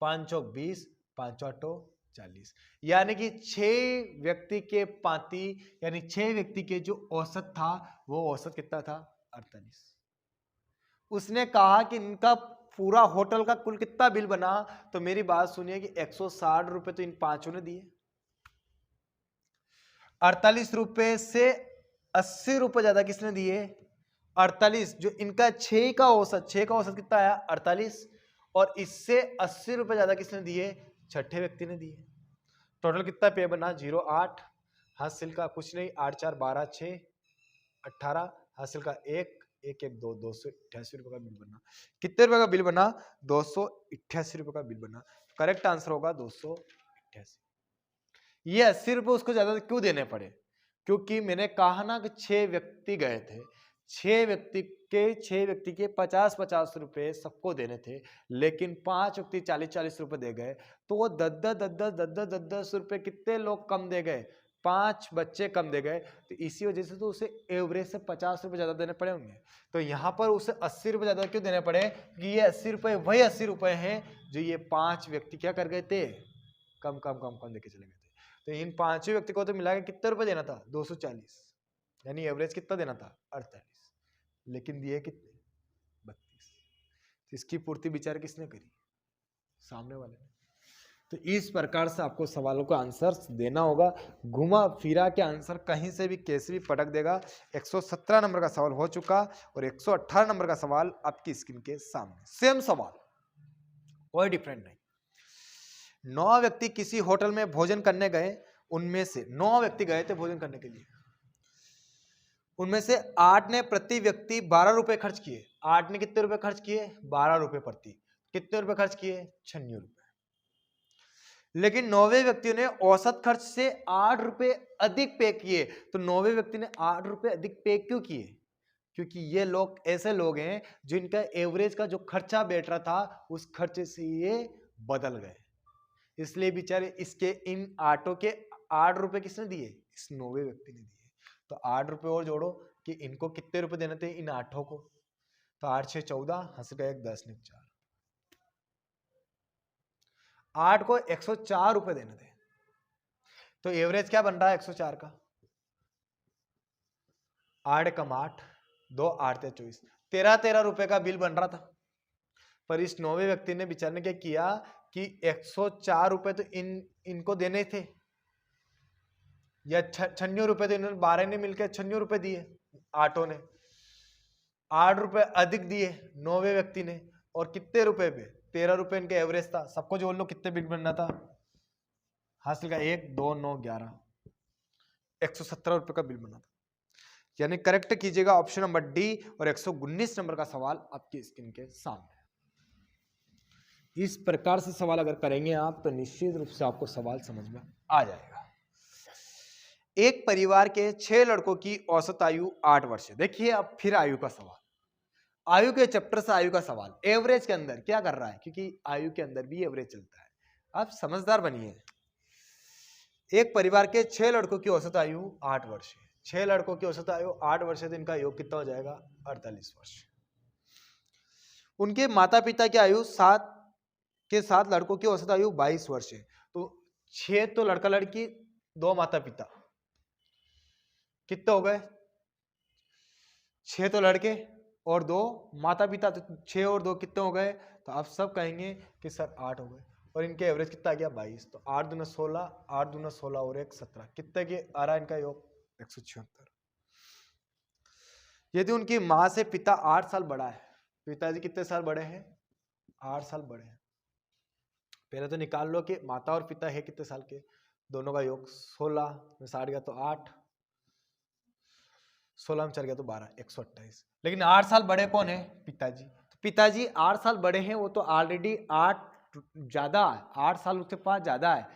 5 चौक 20, 5 आठो 40, यानी कि 6 व्यक्ति के पाती, यानी 6 व्यक्ति के जो औसत था, वो औसत कितना था? 48। उसने कहा कि इनका पूरा होटल का कुल कितना बिल बना। तो मेरी बात सुनिए कि 160 रुपए तो इन पांचों ने दिए। 48 रुपए से 80 रुपए ज्यादा किसने दिए? 48। जो इनका 6 का औसत कितना आया? 48। और इससे 80 रुपए ज्यादा किसने दिए? छठे व्यक्ति ने दिए। टोटल कितना पे बना? 0 8, हासिल का कुछ नहीं, 8 4 12 6 18, हासिल का 1 1 1 2, 288 रुपए का बिल बना। कितने रुपए का बिल बना? 288 रुपए का बिल बना। करेक्ट आंसर होगा 288। ये 80 रुपए उसको ज्यादा क्यों देने पड़े? क्योंकि मैंने कहा ना कि 6 व्यक्ति गए थे, 6 व्यक्ति के 50-50 रुपए सबको देने थे, लेकिन 5 व्यक्ति 40-40 रुपए दे गए। तो वो 10-10 रुपए कितने लोग कम दे गए? 5 बच्चे कम दे गए। तो इसी वजह से तो उसे एवरेज से 50 रुपए ज्यादा देने पड़े होंगे। तो यहाँ पर उसे 80 रुपए ज्यादा क्यों देने पड़े? कि ये 80 रुपए वही 80 रुपए हैं जो ये 5 व्यक्ति क्या कर गए थे? कम कम कम कम देके चले गए थे। तो इन पांचों व्यक्ति को तो मिला के कितने रुपए देना था? 240, यानी एवरेज कितना देना था? 48, लेकिन दिए कितने? 32। तो इसकी पूर्ति बेचारे किसने करी? सामने वाले ने। तो इस प्रकार से आपको सवालों का आंसर देना होगा। घुमा फिरा के आंसर कहीं से भी कैसे भी पटक देगा। 117 नंबर का सवाल हो चुका और 118 नंबर का सवाल आपकी स्क्रीन के सामने। सेम सवाल, कोई डिफरेंट नहीं। 9 व्यक्ति किसी होटल में भोजन करने गए। उनमें से 9 व्यक्ति गए थे भोजन करने के लिए। उनमें से 8 ने प्रति व्यक्ति 12 रुपए खर्च किए। 8 ने कितने रुपए खर्च किए? 12 रुपए प्रति। कितने रुपए खर्च किए? 96 रुपए। लेकिन 9वें व्यक्ति ने औसत खर्च से 8 रुपए अधिक पे किए। तो 9वें व्यक्ति ने 8 रुपए अधिक पे क्यों किए? क्योंकि ये लोग ऐसे लोग हैं जिनका एवरेज का जो खर्चा बैठ रहा था, उस खर्चे से ये बदल गए। इसलिए बेचारे इसके इन 8 के 8 रुपए किसने दिए? इस 9वें व्यक्ति ने दिए। तो 8 रुपए और जोड़ो कि इनको कितने रुपए देने थे इन 8 को। तो 8 6 14, हंस गए 10 ने 4, 8 को 104 रुपए देने थे। तो एवरेज क्या बन रहा है 104 का? 8 कम 8, 2 8 24, 13 रुपए का बिल बन रहा था। पर इस 9वें व्यक्ति ने बेचारे ने क्या किया कि 104 रुपए तो इनको देने थे, या 96 रुपए तो इन्होंने 12 ने मिलकर 96 रुपए दिए। 8 ने 8 रुपए अधिक दिए 9वें व्यक्ति ने। और कितने रुपए पे? 13 रुपए इनका एवरेज था। सबको जोड़ लो कितने बिल बनना था? हासिल का 1 2 9 11, 117 रुपए का बिल बना था। यानी करेक्ट कीजिएगा ऑप्शन नंबर डी। और 119 नंबर का सवाल आपकी स्क्रीन के सामने। इस प्रकार से सवाल अगर करेंगे आप तो निश्चित रूप से आपको सवाल समझ में आ जाएगा। एक परिवार के 6 लड़कों की औसत आयु 8 वर्ष है। देखिए अब फिर आयु का सवाल, आयु के चैप्टर से आयु का सवाल, एवरेज के अंदर क्या कर रहा है, क्योंकि आयु के अंदर भी एवरेज चलता है। आप समझदार बनिए। एक परिवार के 6 लड़कों की औसत आयु 8 वर्ष है। 6 लड़कों की औसत आयु 8 वर्ष है, तो इनका योग कितना हो जाएगा, 48 वर्ष। उनके माता पिता की आयु 7 लड़कों की औसत आयु 22 वर्ष है। तो 6 तो लड़का लड़की, 2 माता पिता, कितने हो गए, 6 तो लड़के और 2 माता पिता, तो 6 और 2 कितने हो गए, तो आप सब कहेंगे कि सर 8 हो गए। और इनके एवरेज कितना आ गया, 22। तो 8 दूना 16, 8 दूना 16 और 1 17, कितने के आ रहा है इनका योग, 176। यदि उनकी माँ से पिता 8 साल बड़ा है, पिताजी कितने साल बड़े हैं, 8 साल बड़े हैं। पहले तो निकाल लो कि माता और पिता है कितने साल के, दोनों का योग 16 में 60 गया तो 8, 16 में 4 गया तो 12, 128। लेकिन 8 साल बड़े कौन है, पिताजी। तो पिताजी 8 साल बड़े हैं, वो तो ऑलरेडी 8 ज्यादा है, 8 साल उसके पास ज्यादा है।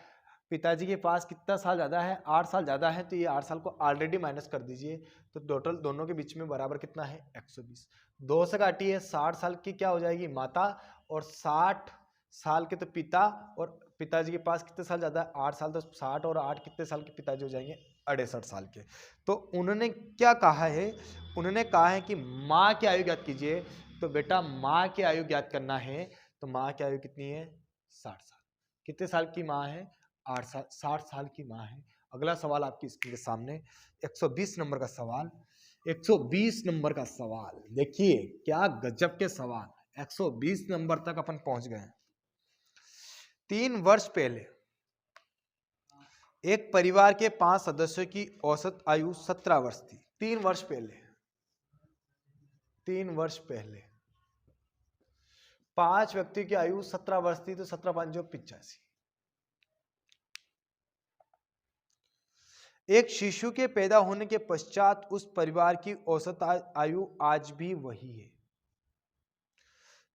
पिताजी के पास कितना साल ज्यादा है, 8 साल ज्यादा है, तो ये 8 साल को ऑलरेडी माइनस कर दीजिए। तो टोटल दोनों के बीच में बराबर कितना है, 120। 2 से काटिए, 60 साल की क्या हो जाएगी, माता, और 60 साल के तो पिता, और पिताजी के पास कितने साल ज्यादा है, 8 साल, तो 60 और 8 कितने साल के पिताजी हो जाएंगे, 68 साल के। तो उन्होंने क्या कहा है, उन्होंने कहा है कि माँ की आयु ज्ञात कीजिए। तो बेटा माँ की आयु ज्ञात करना है, तो माँ की आयु कितनी है, 60 साल। कितने साल की माँ है, 8 साल, 60 साल की माँ है। अगला सवाल आपकी स्क्रीन के सामने 120 नंबर का सवाल, 120 नंबर का सवाल। देखिए क्या गजब के सवाल, 120 नंबर तक अपन पहुंच गए। 3 वर्ष पहले एक परिवार के 5 सदस्यों की औसत आयु 17 वर्ष थी। 3 वर्ष पहले, 3 वर्ष पहले 5 व्यक्ति की आयु 17 वर्ष थी, तो 17 5 जो 85। एक शिशु के पैदा होने के पश्चात उस परिवार की औसत आयु आज भी वही है।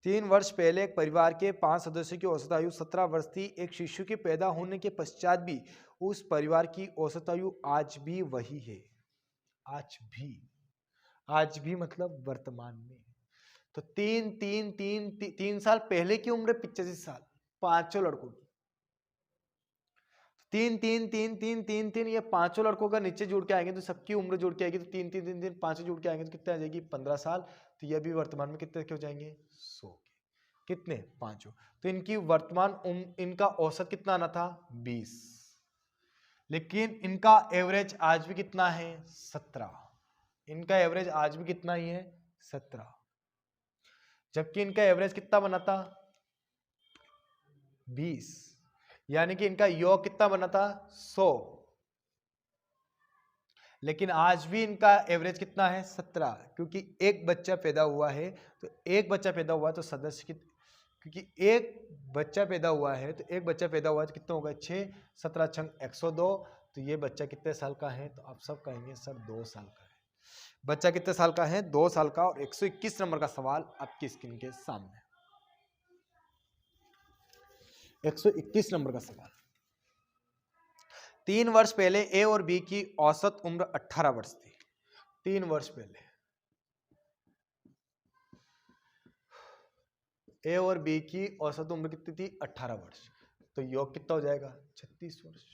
3 वर्ष पहले एक परिवार के 5 सदस्यों की औसत आयु 17 वर्ष थी। एक शिशु के पैदा होने के पश्चात भी उस परिवार की औसत आयु आज भी वही है। आज भी मतलब वर्तमान में। तो 3 साल पहले की उम्र 85 साल, 5 लड़कों की। 3 ये 5 लड़कों का नीचे जुड़ के आएंगे तो सबकी उम्र जुड़ के आएगी, तो 3 5 जुड़ के आएंगे तो कितने आ जाएगी, 15 साल। तो ये भी वर्तमान में कितने के हो जाएंगे, 100 के। कितने, 5। तो इनकी वर्तमान इनका औसत कितना आना था, 20। लेकिन इनका एवरेज आज भी कितना है, 17। इनका एवरेज आज भी कितना ही है, 17। जबकि इनका एवरेज कितना बना था, 20। यानी कि इनका योग कितना बना था, 100। लेकिन आज भी इनका एवरेज कितना है, 17। क्योंकि एक बच्चा पैदा हुआ है, तो एक बच्चा पैदा हुआ है तो सदस्य की, क्योंकि एक बच्चा पैदा हुआ है तो एक बच्चा पैदा हुआ है तो कितना होगा, 6, 17 छंग 102। तो ये बच्चा कितने साल का है, तो आप सब कहेंगे सर 2 साल का है। बच्चा कितने साल का है, 2 साल का। और 121 नंबर का सवाल आपकी स्क्रीन के सामने, 121 नंबर का सवाल। 3 वर्ष पहले ए और बी की औसत उम्र 18 वर्ष थी। 3 वर्ष पहले ए और बी की औसत उम्र कितनी थी, 18 वर्ष। तो योग कितना हो जाएगा, 36 वर्ष।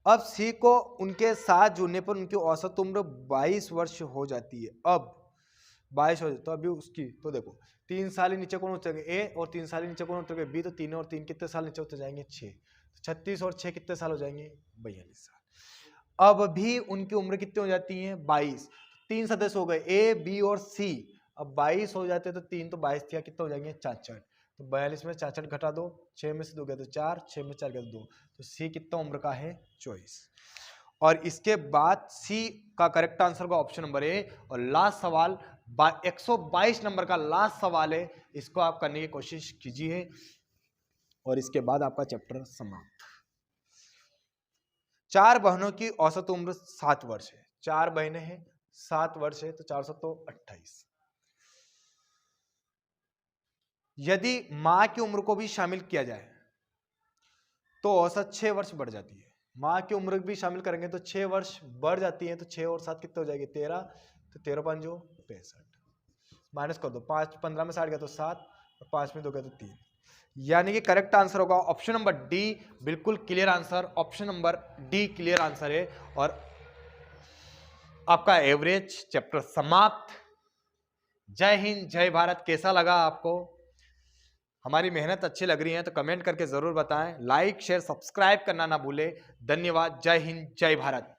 अब सी को उनके साथ जुड़ने पर उनकी औसत उम्र 22 वर्ष हो जाती है। अब 22 हो जाती, तो अभी उसकी तो देखो 3 साल ही नीचे कौन उतर गए, ए, और 3 साल ही नीचे कौन उतर गए, बी। तो 3 और 3 कितने साल नीचे उतर जाएंगे, 6। 36 और 6 कितने साल हो जाएंगे, 42 साल। अब भी उनकी उम्र कितनी हो जाती है, 22। 3 सदस्य हो गए, ए, बी और सी। अब 22 हो जाते तो 3 तो 22 किया, कितने हो जाएंगे, 64। तो 42 में 64 घटा दो, 6 में से 2 गया तो 4, 6 में 4 गया तो 2। तो सी कितना उम्र का है, 24। और इसके बाद सी का करेक्ट आंसर होगा ऑप्शन नंबर ए। और लास्ट सवाल 122 नंबर का लास्ट सवाल है, इसको आप करने की कोशिश कीजिए और इसके बाद आपका चैप्टर समाप्त। 4 बहनों की औसत उम्र 7 वर्ष है। 4 बहनें हैं, 7 वर्ष है, तो 400 तो 28। यदि मां की उम्र को भी शामिल किया जाए तो औसत 6 वर्ष बढ़ जाती है। माँ की उम्र भी शामिल करेंगे तो 6 वर्ष बढ़ जाती है, तो 6 और 7 कितने हो जाएगी 13, तो 13 पंजो 65, माइनस कर दो, 5 15 में 60 गया तो 7 और 5 में 2 गया तो 3, यानी कि करेक्ट आंसर होगा ऑप्शन नंबर डी। बिल्कुल clear answer, option number D clear answer है। और आपका एवरेज चैप्टर समाप्त। जय हिंद जय भारत। कैसा लगा आपको? हमारी मेहनत अच्छी लग रही है तो कमेंट करके जरूर बताएं, लाइक शेयर सब्सक्राइब करना ना भूलें। धन्यवाद। जय हिंद जय भारत।